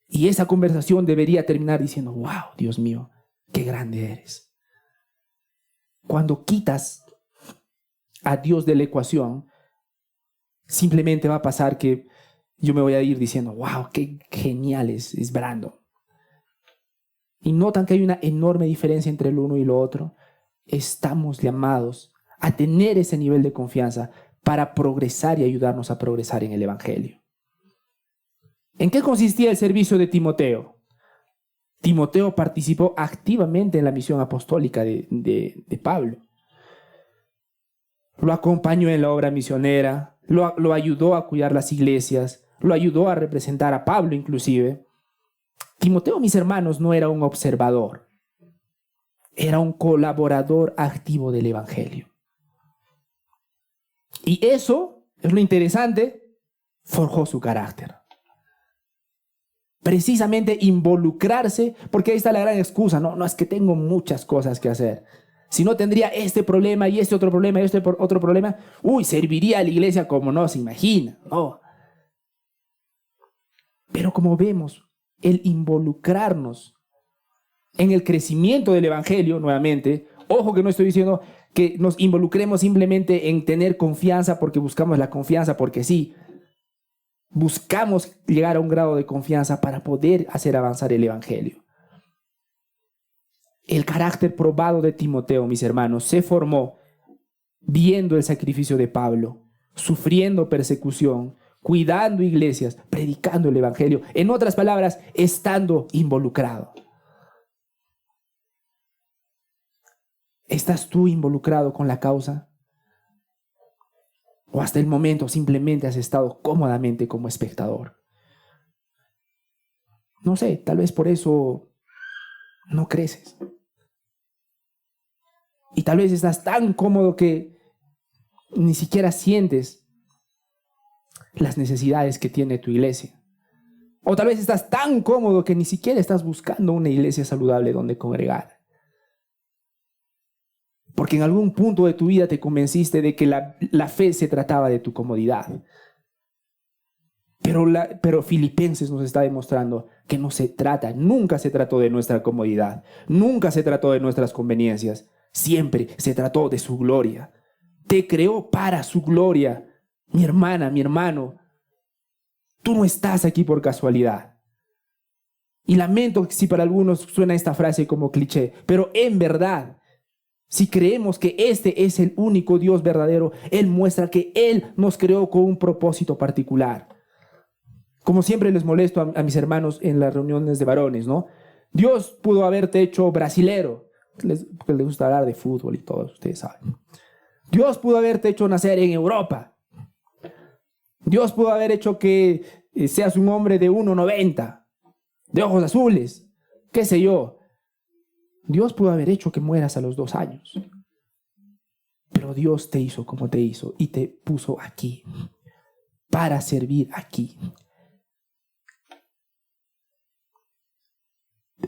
Y esa conversación debería terminar diciendo, wow, Dios mío, qué grande eres. Cuando quitas a Dios de la ecuación, simplemente va a pasar que yo me voy a ir diciendo, wow, qué genial es Brando. Y notan que hay una enorme diferencia entre el uno y lo otro. Estamos llamados a tener ese nivel de confianza para progresar y ayudarnos a progresar en el evangelio. ¿En qué consistía el servicio de Timoteo? Timoteo participó activamente en la misión apostólica de Pablo. Lo acompañó en la obra misionera, lo ayudó a cuidar las iglesias, lo ayudó a representar a Pablo inclusive. Timoteo, mis hermanos, no era un observador, era un colaborador activo del Evangelio. Y eso, es lo interesante, forjó su carácter. Precisamente involucrarse, porque ahí está la gran excusa, no es que tengo muchas cosas que hacer. Si no tendría este problema y este otro problema y este otro problema, serviría a la iglesia como no se imagina, no. Pero como vemos, el involucrarnos en el crecimiento del Evangelio, nuevamente, ojo que no estoy diciendo que nos involucremos simplemente en tener confianza porque buscamos la confianza, porque sí, buscamos llegar a un grado de confianza para poder hacer avanzar el Evangelio. El carácter probado de Timoteo, mis hermanos, se formó viendo el sacrificio de Pablo, sufriendo persecución, cuidando iglesias, predicando el Evangelio. En otras palabras, estando involucrado. ¿Estás tú involucrado con la causa? ¿O hasta el momento simplemente has estado cómodamente como espectador? No sé, tal vez por eso no creces. Y tal vez estás tan cómodo que ni siquiera sientes las necesidades que tiene tu iglesia. O tal vez estás tan cómodo que ni siquiera estás buscando una iglesia saludable donde congregar. Porque en algún punto de tu vida te convenciste de que la fe se trataba de tu comodidad. Pero Filipenses nos está demostrando que no se trata, nunca se trató de nuestra comodidad, nunca se trató de nuestras conveniencias, siempre se trató de su gloria. Te creó para su gloria. Mi hermana, mi hermano, tú no estás aquí por casualidad. Y lamento si para algunos suena esta frase como cliché, pero en verdad, si creemos que este es el único Dios verdadero, Él muestra que Él nos creó con un propósito particular. Como siempre les molesto a mis hermanos en las reuniones de varones, ¿no? Dios pudo haberte hecho brasilero, porque les gusta hablar de fútbol y todo, ustedes saben. Dios pudo haberte hecho nacer en Europa. Dios pudo haber hecho que seas un hombre de 1,90, de ojos azules, qué sé yo. Dios pudo haber hecho que mueras a los 2 años. Pero Dios te hizo como te hizo y te puso aquí, para servir aquí.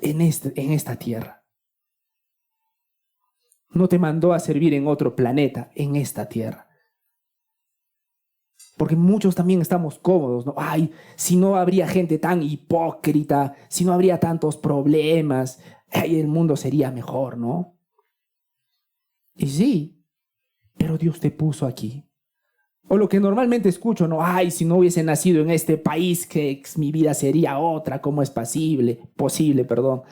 En esta tierra. No te mandó a servir en otro planeta, en esta tierra. Porque muchos también estamos cómodos, ¿no? Ay, si no habría gente tan hipócrita, si no habría tantos problemas, ay, el mundo sería mejor, ¿no? Y sí, pero Dios te puso aquí. O lo que normalmente escucho, ¿no? Ay, si no hubiese nacido en este país, que mi vida sería otra, ¿cómo es posible, perdón?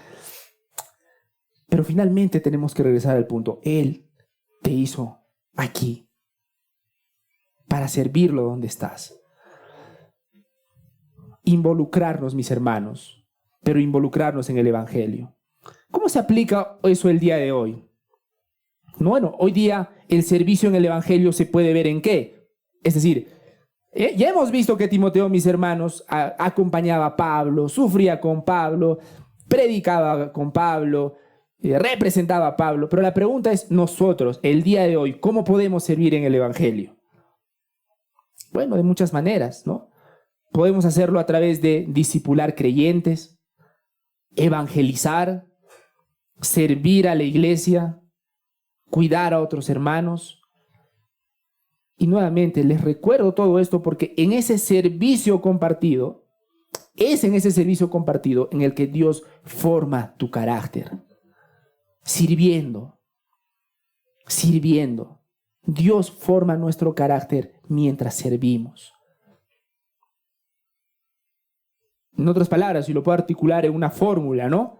Pero finalmente tenemos que regresar al punto. Él te hizo aquí para servirlo donde estás. Involucrarnos, mis hermanos, pero involucrarnos en el Evangelio. ¿Cómo se aplica eso el día de hoy? Bueno, hoy día el servicio en el Evangelio se puede ver en qué. Es decir, ya hemos visto que Timoteo, mis hermanos, acompañaba a Pablo, sufría con Pablo, predicaba con Pablo, representaba a Pablo. Pero la pregunta es, nosotros, el día de hoy, ¿cómo podemos servir en el Evangelio? Bueno, de muchas maneras, ¿no? Podemos hacerlo a través de discipular creyentes, evangelizar, servir a la iglesia, cuidar a otros hermanos. Y nuevamente les recuerdo todo esto porque en ese servicio compartido, es en ese servicio compartido en el que Dios forma tu carácter. Sirviendo. Dios forma nuestro carácter mientras servimos. En otras palabras, si lo puedo articular en una fórmula, ¿no?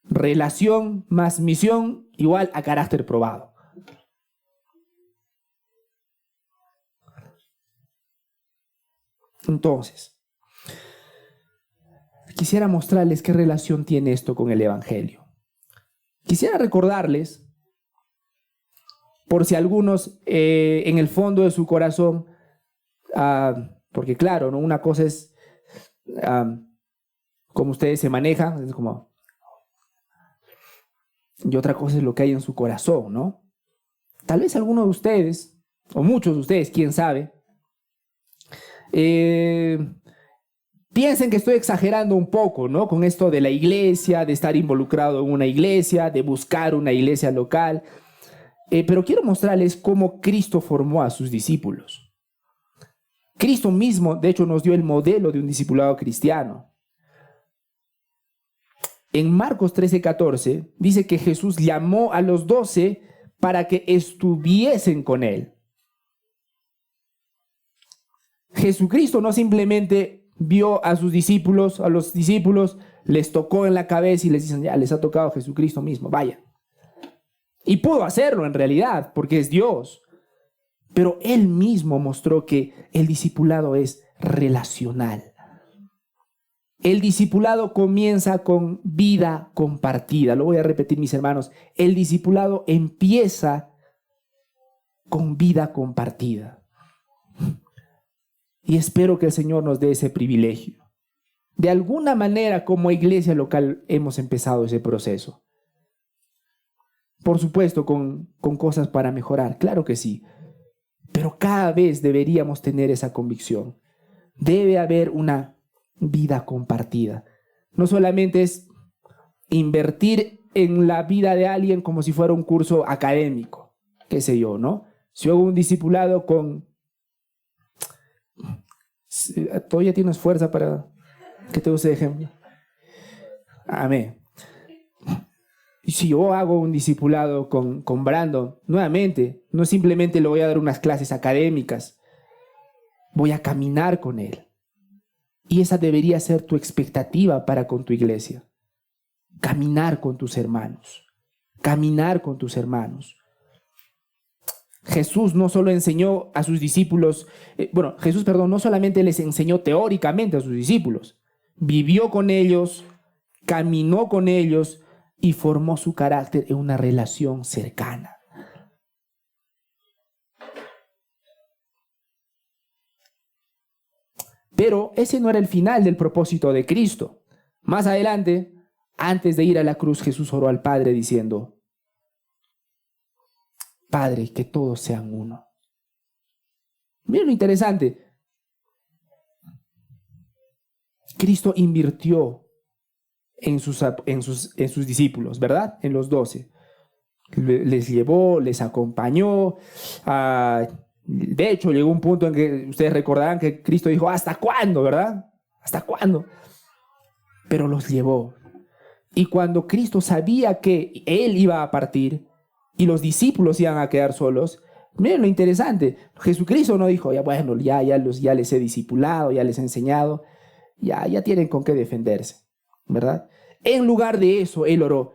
Relación más misión igual a carácter probado. Entonces, quisiera mostrarles qué relación tiene esto con el Evangelio. Quisiera recordarles, por si algunos en el fondo de su corazón, porque claro, ¿no? Una cosa es cómo ustedes se manejan, es como, y otra cosa es lo que hay en su corazón, ¿no? Tal vez alguno de ustedes, o muchos de ustedes, quién sabe, piensen que estoy exagerando un poco, ¿no? Con esto de la iglesia, de estar involucrado en una iglesia, de buscar una iglesia local. Pero quiero mostrarles cómo Cristo formó a sus discípulos. Cristo mismo, de hecho, nos dio el modelo de un discipulado cristiano. En Marcos 13:14 dice que Jesús llamó a los 12 para que estuviesen con él. Jesucristo no simplemente vio a sus discípulos, a los discípulos, les tocó en la cabeza y les dicen, ya, les ha tocado Jesucristo mismo, vaya. Y pudo hacerlo en realidad, porque es Dios. Pero Él mismo mostró que el discipulado es relacional. El discipulado comienza con vida compartida. Lo voy a repetir, mis hermanos. El discipulado empieza con vida compartida. Y espero que el Señor nos dé ese privilegio. De alguna manera, como iglesia local, hemos empezado ese proceso. Por supuesto, con cosas para mejorar, claro que sí. Pero cada vez deberíamos tener esa convicción. Debe haber una vida compartida. No solamente es invertir en la vida de alguien como si fuera un curso académico, qué sé yo, ¿no? Si hago un discipulado con... Todavía tienes fuerza para que te use de ejemplo. Amén. Y si yo hago un discipulado con Brandon, nuevamente, no simplemente le voy a dar unas clases académicas, voy a caminar con él. Y esa debería ser tu expectativa para con tu iglesia. Caminar con tus hermanos. Caminar con tus hermanos. Jesús no solo enseñó a sus discípulos, no solamente les enseñó teóricamente a sus discípulos, vivió con ellos, caminó con ellos y formó su carácter en una relación cercana. Pero ese no era el final del propósito de Cristo. Más adelante, antes de ir a la cruz, Jesús oró al Padre diciendo, Padre, que todos sean uno. Miren lo interesante. Cristo invirtió en sus discípulos, ¿verdad? En los 12. Les llevó, les acompañó. De hecho, llegó un punto en que ustedes recordarán que Cristo dijo, ¿hasta cuándo, verdad? ¿Hasta cuándo? Pero los llevó. Y cuando Cristo sabía que Él iba a partir y los discípulos iban a quedar solos, miren lo interesante. Jesucristo no dijo, ya les he discipulado, ya les he enseñado, ya tienen con qué defenderse, ¿verdad? En lugar de eso, Él oró,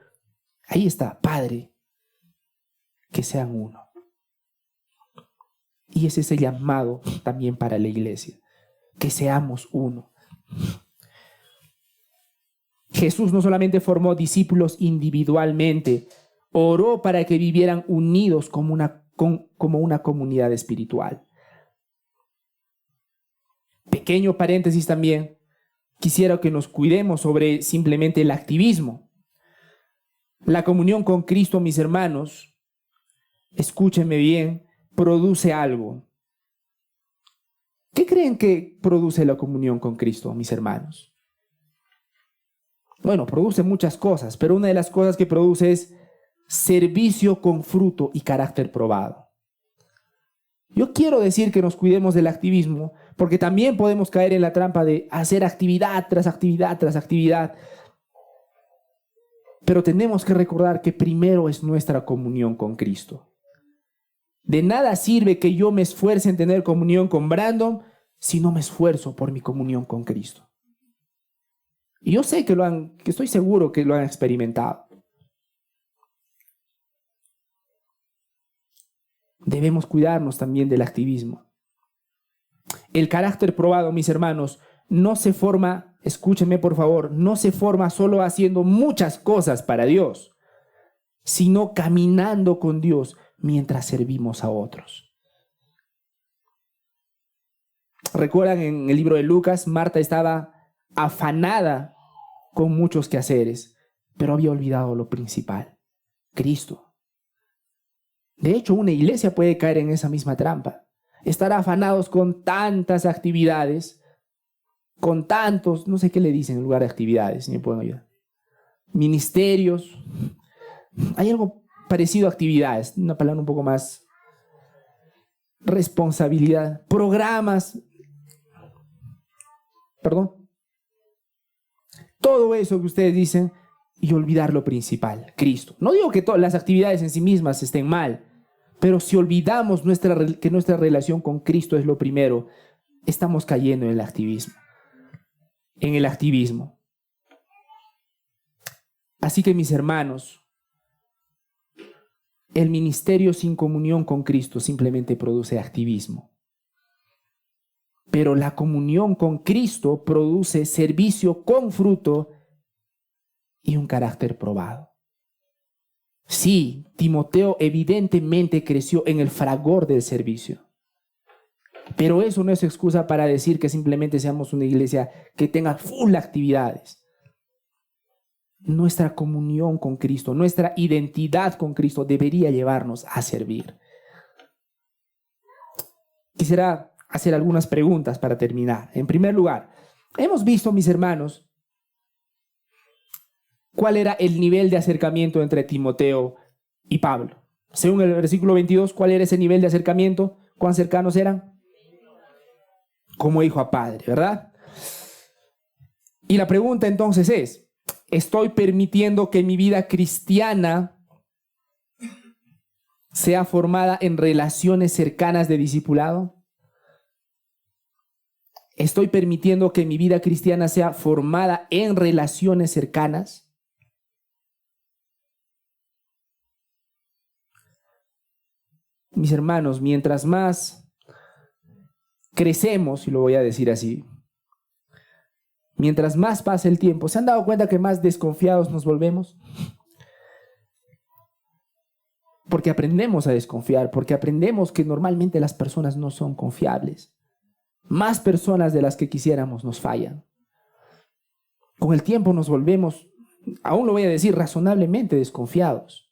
ahí está, Padre, que sean uno. Y ese es el llamado también para la iglesia, que seamos uno. Jesús no solamente formó discípulos individualmente, oró para que vivieran unidos como una comunidad espiritual. Pequeño paréntesis también, quisiera que nos cuidemos sobre simplemente el activismo. La comunión con Cristo, mis hermanos, escúchenme bien, produce algo. ¿Qué creen que produce la comunión con Cristo, mis hermanos? Bueno, produce muchas cosas, pero una de las cosas que produce es servicio con fruto y carácter probado. Yo quiero decir que nos cuidemos del activismo, porque también podemos caer en la trampa de hacer actividad tras actividad tras actividad. Pero tenemos que recordar que primero es nuestra comunión con Cristo. De nada sirve que yo me esfuerce en tener comunión con Brandon si no me esfuerzo por mi comunión con Cristo. Y yo sé que estoy seguro que lo han experimentado. Debemos cuidarnos también del activismo. El carácter probado, mis hermanos, no se forma escúchenme por favor, no se forma solo haciendo muchas cosas para Dios, sino caminando con Dios mientras servimos a otros. ¿Recuerdan en el libro de Lucas? Marta estaba afanada con muchos quehaceres, pero había olvidado lo principal, Cristo. De hecho, una iglesia puede caer en esa misma trampa. Estar afanados con tantas actividades, con tantos, no sé qué le dicen en lugar de actividades, si me pueden ayudar. Ministerios. Hay algo parecido a actividades, una palabra un poco más. Responsabilidad, programas. Perdón. Todo eso que ustedes dicen y olvidar lo principal, Cristo. No digo que todas las actividades en sí mismas estén mal, pero si olvidamos que nuestra relación con Cristo es lo primero, estamos cayendo en el activismo. Así que mis hermanos, el ministerio sin comunión con Cristo simplemente produce activismo. Pero la comunión con Cristo produce servicio con fruto y un carácter probado. Sí, Timoteo evidentemente creció en el fragor del servicio. Pero eso no es excusa para decir que simplemente seamos una iglesia que tenga full actividades. Nuestra comunión con Cristo, nuestra identidad con Cristo debería llevarnos a servir. Quisiera hacer algunas preguntas para terminar. En primer lugar, hemos visto, mis hermanos, cuál era el nivel de acercamiento entre Timoteo y Pablo. Según el versículo 22, ¿cuál era ese nivel de acercamiento? ¿Cuán cercanos eran? Como hijo a padre, ¿verdad? Y la pregunta entonces es, ¿estoy permitiendo que mi vida cristiana sea formada en relaciones cercanas de discipulado? ¿Estoy permitiendo que mi vida cristiana sea formada en relaciones cercanas? Mis hermanos, mientras más crecemos, y lo voy a decir así, mientras más pasa el tiempo, ¿se han dado cuenta que más desconfiados nos volvemos? Porque aprendemos a desconfiar, porque aprendemos que normalmente las personas no son confiables. Más personas de las que quisiéramos nos fallan. Con el tiempo nos volvemos, aún lo voy a decir, razonablemente desconfiados.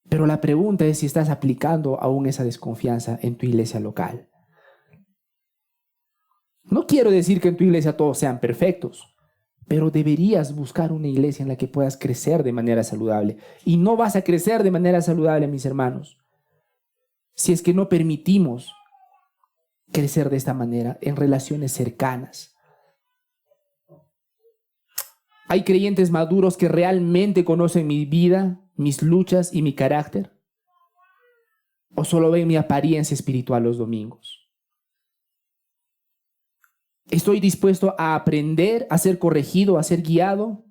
Pero la pregunta es si estás aplicando aún esa desconfianza en tu iglesia local. No quiero decir que en tu iglesia todos sean perfectos, pero deberías buscar una iglesia en la que puedas crecer de manera saludable. Y no vas a crecer de manera saludable, mis hermanos, si es que no permitimos crecer de esta manera en relaciones cercanas. ¿Hay creyentes maduros que realmente conocen mi vida, mis luchas y mi carácter? ¿O solo ven mi apariencia espiritual los domingos? ¿Estoy dispuesto a aprender, a ser corregido, a ser guiado?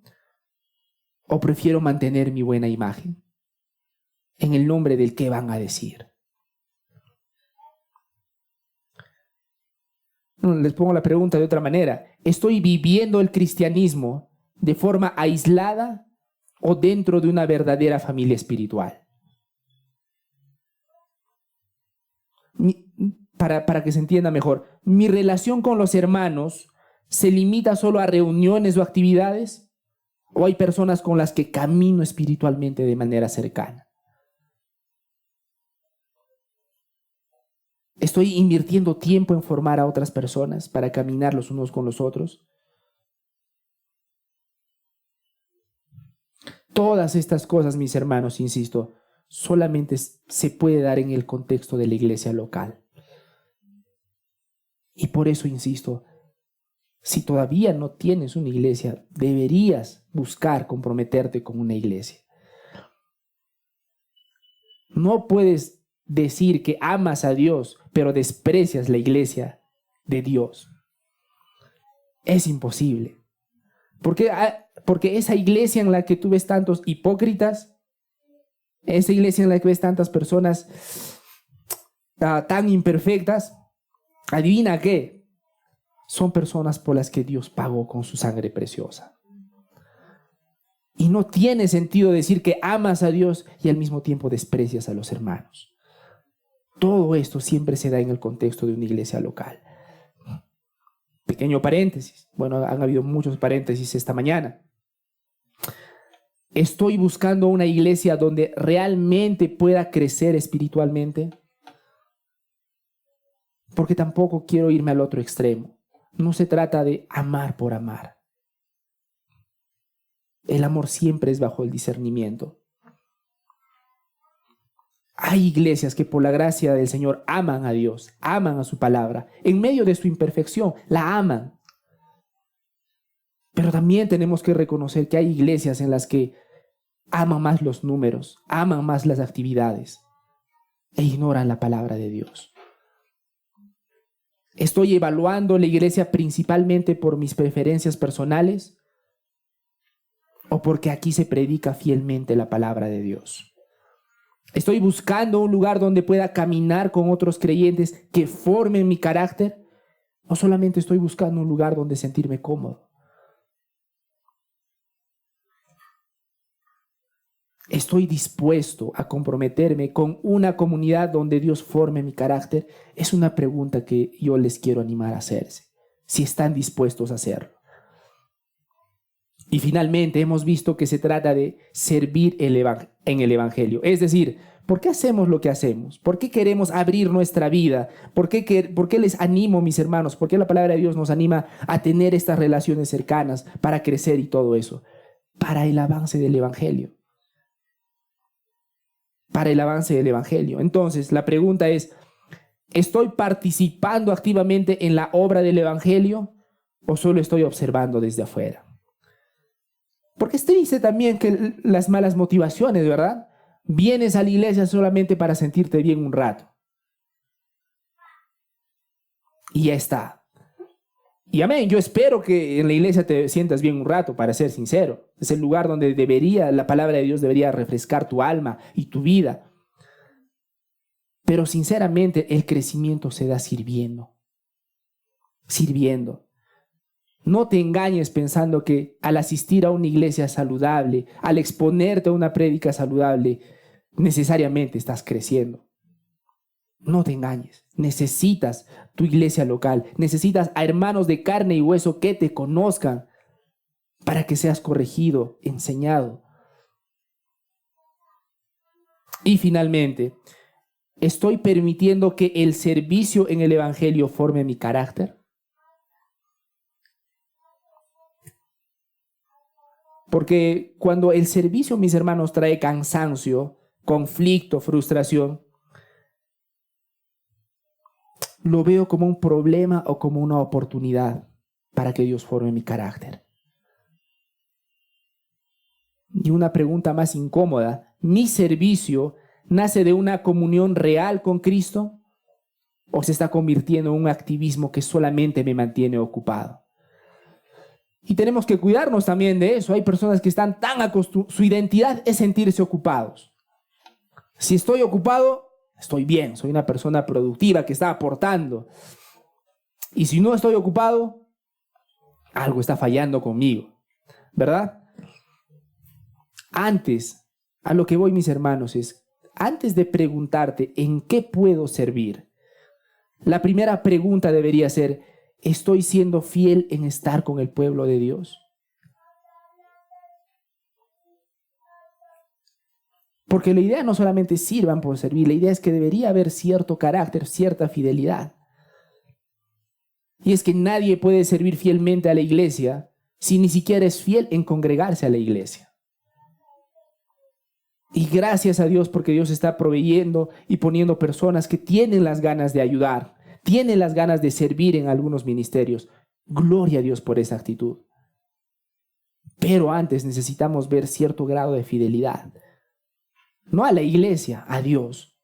¿O prefiero mantener mi buena imagen en el nombre del qué van a decir? Les pongo la pregunta de otra manera. ¿Estoy viviendo el cristianismo de forma aislada o dentro de una verdadera familia espiritual? Para que se entienda mejor, ¿mi relación con los hermanos se limita solo a reuniones o actividades? ¿O hay personas con las que camino espiritualmente de manera cercana? ¿Estoy invirtiendo tiempo en formar a otras personas para caminar los unos con los otros? Todas estas cosas, mis hermanos, insisto, solamente se puede dar en el contexto de la iglesia local. Y por eso insisto, si todavía no tienes una iglesia, deberías buscar comprometerte con una iglesia. No puedes decir que amas a Dios, pero desprecias la iglesia de Dios. Es imposible. Porque esa iglesia en la que tú ves tantos hipócritas, esa iglesia en la que ves tantas personas tan imperfectas, adivina qué, son personas por las que Dios pagó con su sangre preciosa. Y no tiene sentido decir que amas a Dios y al mismo tiempo desprecias a los hermanos. Todo esto siempre se da en el contexto de una iglesia local. Pequeño paréntesis. Bueno, han habido muchos paréntesis esta mañana. ¿Estoy buscando una iglesia donde realmente pueda crecer espiritualmente? Porque tampoco quiero irme al otro extremo. No se trata de amar por amar. El amor siempre es bajo el discernimiento. Hay iglesias que por la gracia del Señor aman a Dios, aman a su palabra. En medio de su imperfección, la aman. Pero también tenemos que reconocer que hay iglesias en las que aman más los números, aman más las actividades e ignoran la palabra de Dios. ¿Estoy evaluando la iglesia principalmente por mis preferencias personales o porque aquí se predica fielmente la palabra de Dios? ¿Estoy buscando un lugar donde pueda caminar con otros creyentes que formen mi carácter? ¿O solamente estoy buscando un lugar donde sentirme cómodo? ¿Estoy dispuesto a comprometerme con una comunidad donde Dios forme mi carácter? Es una pregunta que yo les quiero animar a hacerse, si están dispuestos a hacerlo. Y finalmente hemos visto que se trata de servir en el Evangelio. Es decir, ¿por qué hacemos lo que hacemos? ¿Por qué queremos abrir nuestra vida? ¿Por qué les animo, mis hermanos? ¿Por qué la palabra de Dios nos anima a tener estas relaciones cercanas para crecer y todo eso? Para el avance del Evangelio. Para el avance del Evangelio. Entonces, la pregunta es, ¿estoy participando activamente en la obra del Evangelio o solo estoy observando desde afuera? Porque es triste también que las malas motivaciones, ¿verdad? Vienes a la iglesia solamente para sentirte bien un rato. Y ya está. Y amén, yo espero que en la iglesia te sientas bien un rato, para ser sincero. Es el lugar donde la palabra de Dios debería refrescar tu alma y tu vida. Pero sinceramente el crecimiento se da sirviendo. Sirviendo. No te engañes pensando que al asistir a una iglesia saludable, al exponerte a una prédica saludable, necesariamente estás creciendo. No te engañes. Necesitas tu iglesia local. Necesitas a hermanos de carne y hueso que te conozcan para que seas corregido, enseñado. Y finalmente, ¿estoy permitiendo que el servicio en el Evangelio forme mi carácter? Porque cuando el servicio, mis hermanos, trae cansancio, conflicto, frustración, lo veo como un problema o como una oportunidad para que Dios forme mi carácter. Y una pregunta más incómoda, ¿mi servicio nace de una comunión real con Cristo o se está convirtiendo en un activismo que solamente me mantiene ocupado? Y tenemos que cuidarnos también de eso. Hay personas que están tan acostumbradas, su identidad es sentirse ocupados. Si estoy ocupado, estoy bien, soy una persona productiva que está aportando. Y si no estoy ocupado, algo está fallando conmigo, ¿verdad? Antes, a lo que voy, mis hermanos, es, antes de preguntarte en qué puedo servir, la primera pregunta debería ser, ¿estoy siendo fiel en estar con el pueblo de Dios? Porque la idea no solamente sirvan por servir, la idea es que debería haber cierto carácter, cierta fidelidad. Y es que nadie puede servir fielmente a la iglesia si ni siquiera es fiel en congregarse a la iglesia. Y gracias a Dios porque Dios está proveyendo y poniendo personas que tienen las ganas de ayudar, tienen las ganas de servir en algunos ministerios. Gloria a Dios por esa actitud. Pero antes necesitamos ver cierto grado de fidelidad. No a la iglesia, a Dios.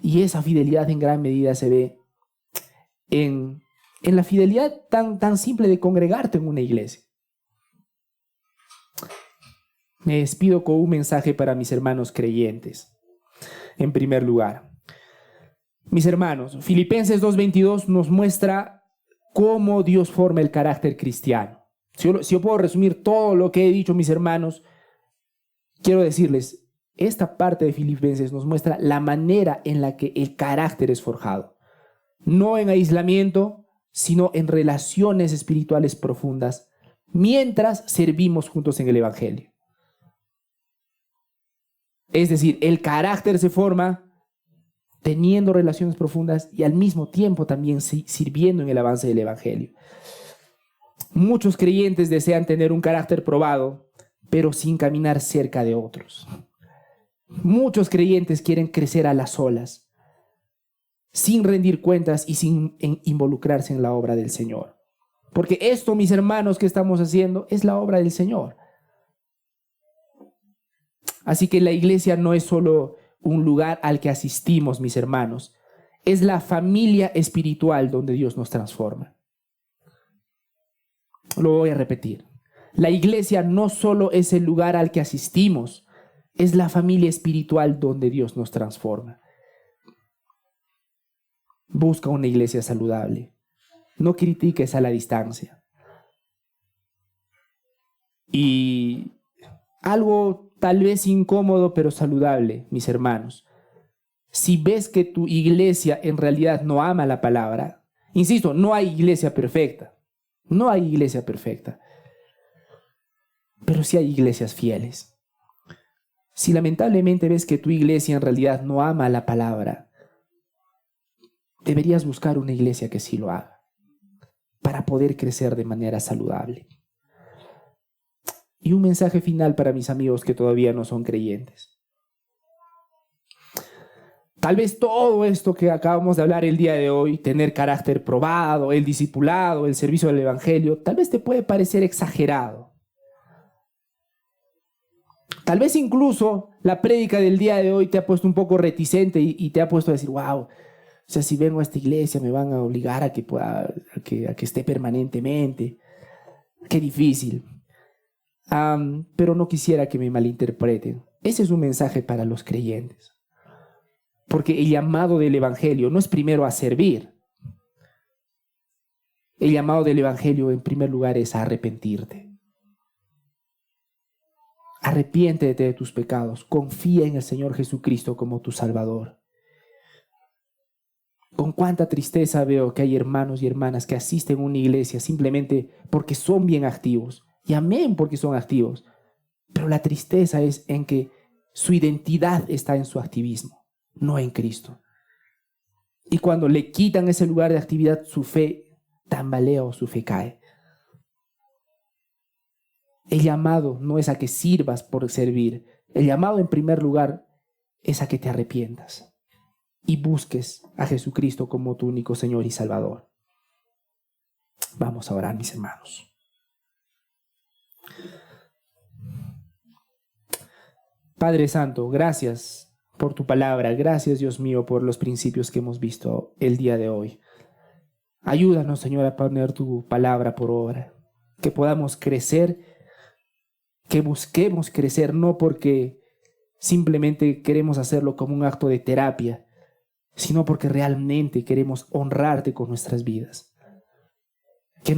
Y esa fidelidad en gran medida se ve en la fidelidad tan simple de congregarte en una iglesia. Me despido con un mensaje para mis hermanos creyentes. En primer lugar, mis hermanos, Filipenses 2:22 nos muestra cómo Dios forma el carácter cristiano. Si yo puedo resumir todo lo que he dicho, mis hermanos, quiero decirles, esta parte de Filipenses nos muestra la manera en la que el carácter es forjado. No en aislamiento, sino en relaciones espirituales profundas, mientras servimos juntos en el Evangelio. Es decir, el carácter se forma teniendo relaciones profundas y al mismo tiempo también sirviendo en el avance del Evangelio. Muchos creyentes desean tener un carácter probado, pero sin caminar cerca de otros. Muchos creyentes quieren crecer a las olas, sin rendir cuentas y sin involucrarse en la obra del Señor. Porque esto, mis hermanos, que estamos haciendo es la obra del Señor. Así que la iglesia no es solo un lugar al que asistimos, mis hermanos. Es la familia espiritual donde Dios nos transforma. Lo voy a repetir. La iglesia no solo es el lugar al que asistimos, es la familia espiritual donde Dios nos transforma. Busca una iglesia saludable. No critiques a la distancia. Y algo tal vez incómodo pero saludable, mis hermanos. Si ves que tu iglesia en realidad no ama la palabra, insisto, no hay iglesia perfecta. No hay iglesia perfecta. Pero sí hay iglesias fieles. Si lamentablemente ves que tu iglesia en realidad no ama la palabra, deberías buscar una iglesia que sí lo haga, para poder crecer de manera saludable. Y un mensaje final para mis amigos que todavía no son creyentes. Tal vez todo esto que acabamos de hablar el día de hoy, tener carácter probado, el discipulado, el servicio del evangelio, tal vez te puede parecer exagerado. Tal vez incluso la prédica del día de hoy te ha puesto un poco reticente y te ha puesto a decir, wow, o sea, si vengo a esta iglesia me van a obligar a que esté permanentemente. Qué difícil. Pero no quisiera que me malinterpreten. Ese es un mensaje para los creyentes. Porque el llamado del evangelio no es primero a servir. El llamado del evangelio en primer lugar es a arrepentirte. Arrepiéntete de tus pecados. Confía en el Señor Jesucristo como tu Salvador. Con cuánta tristeza veo que hay hermanos y hermanas que asisten a una iglesia simplemente porque son bien activos. Y amén porque son activos. Pero la tristeza es en que su identidad está en su activismo, no en Cristo. Y cuando le quitan ese lugar de actividad, su fe tambalea o su fe cae. El llamado no es a que sirvas por servir. El llamado en primer lugar es a que te arrepientas y busques a Jesucristo como tu único Señor y Salvador. Vamos a orar, mis hermanos. Padre Santo, gracias por tu palabra. Gracias, Dios mío, por los principios que hemos visto el día de hoy. Ayúdanos, Señor, a poner tu palabra por obra. Que podamos crecer, que busquemos crecer, no porque simplemente queremos hacerlo como un acto de terapia, sino porque realmente queremos honrarte con nuestras vidas. Que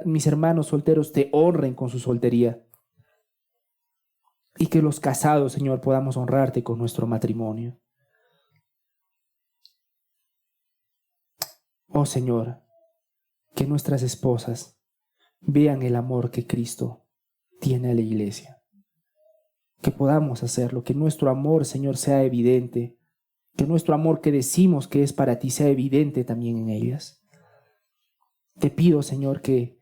mis hermanos solteros te honren con su soltería. Y que los casados, Señor, podamos honrarte con nuestro matrimonio. Oh Señor, que nuestras esposas vean el amor que Cristo tiene a la iglesia. Que podamos hacerlo, que nuestro amor, Señor, sea evidente. Que nuestro amor que decimos que es para ti sea evidente también en ellas. Te pido, Señor, que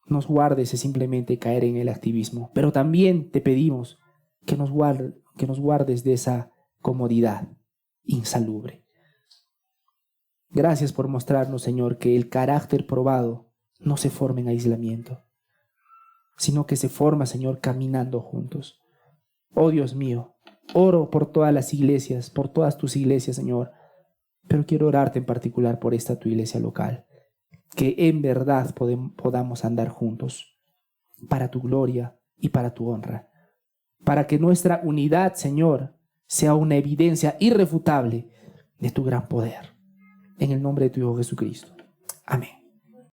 nos guardes de simplemente caer en el activismo, pero también te pedimos que nos guardes de esa comodidad insalubre. Gracias por mostrarnos, Señor, que el carácter probado no se forma en aislamiento, sino que se forma, Señor, caminando juntos. Oh Dios mío, oro por todas las iglesias, por todas tus iglesias, Señor, pero quiero orarte en particular por esta tu iglesia local, que en verdad podamos andar juntos para tu gloria y para tu honra, para que nuestra unidad, Señor, sea una evidencia irrefutable de tu gran poder. En el nombre de tu Hijo Jesucristo. Amén.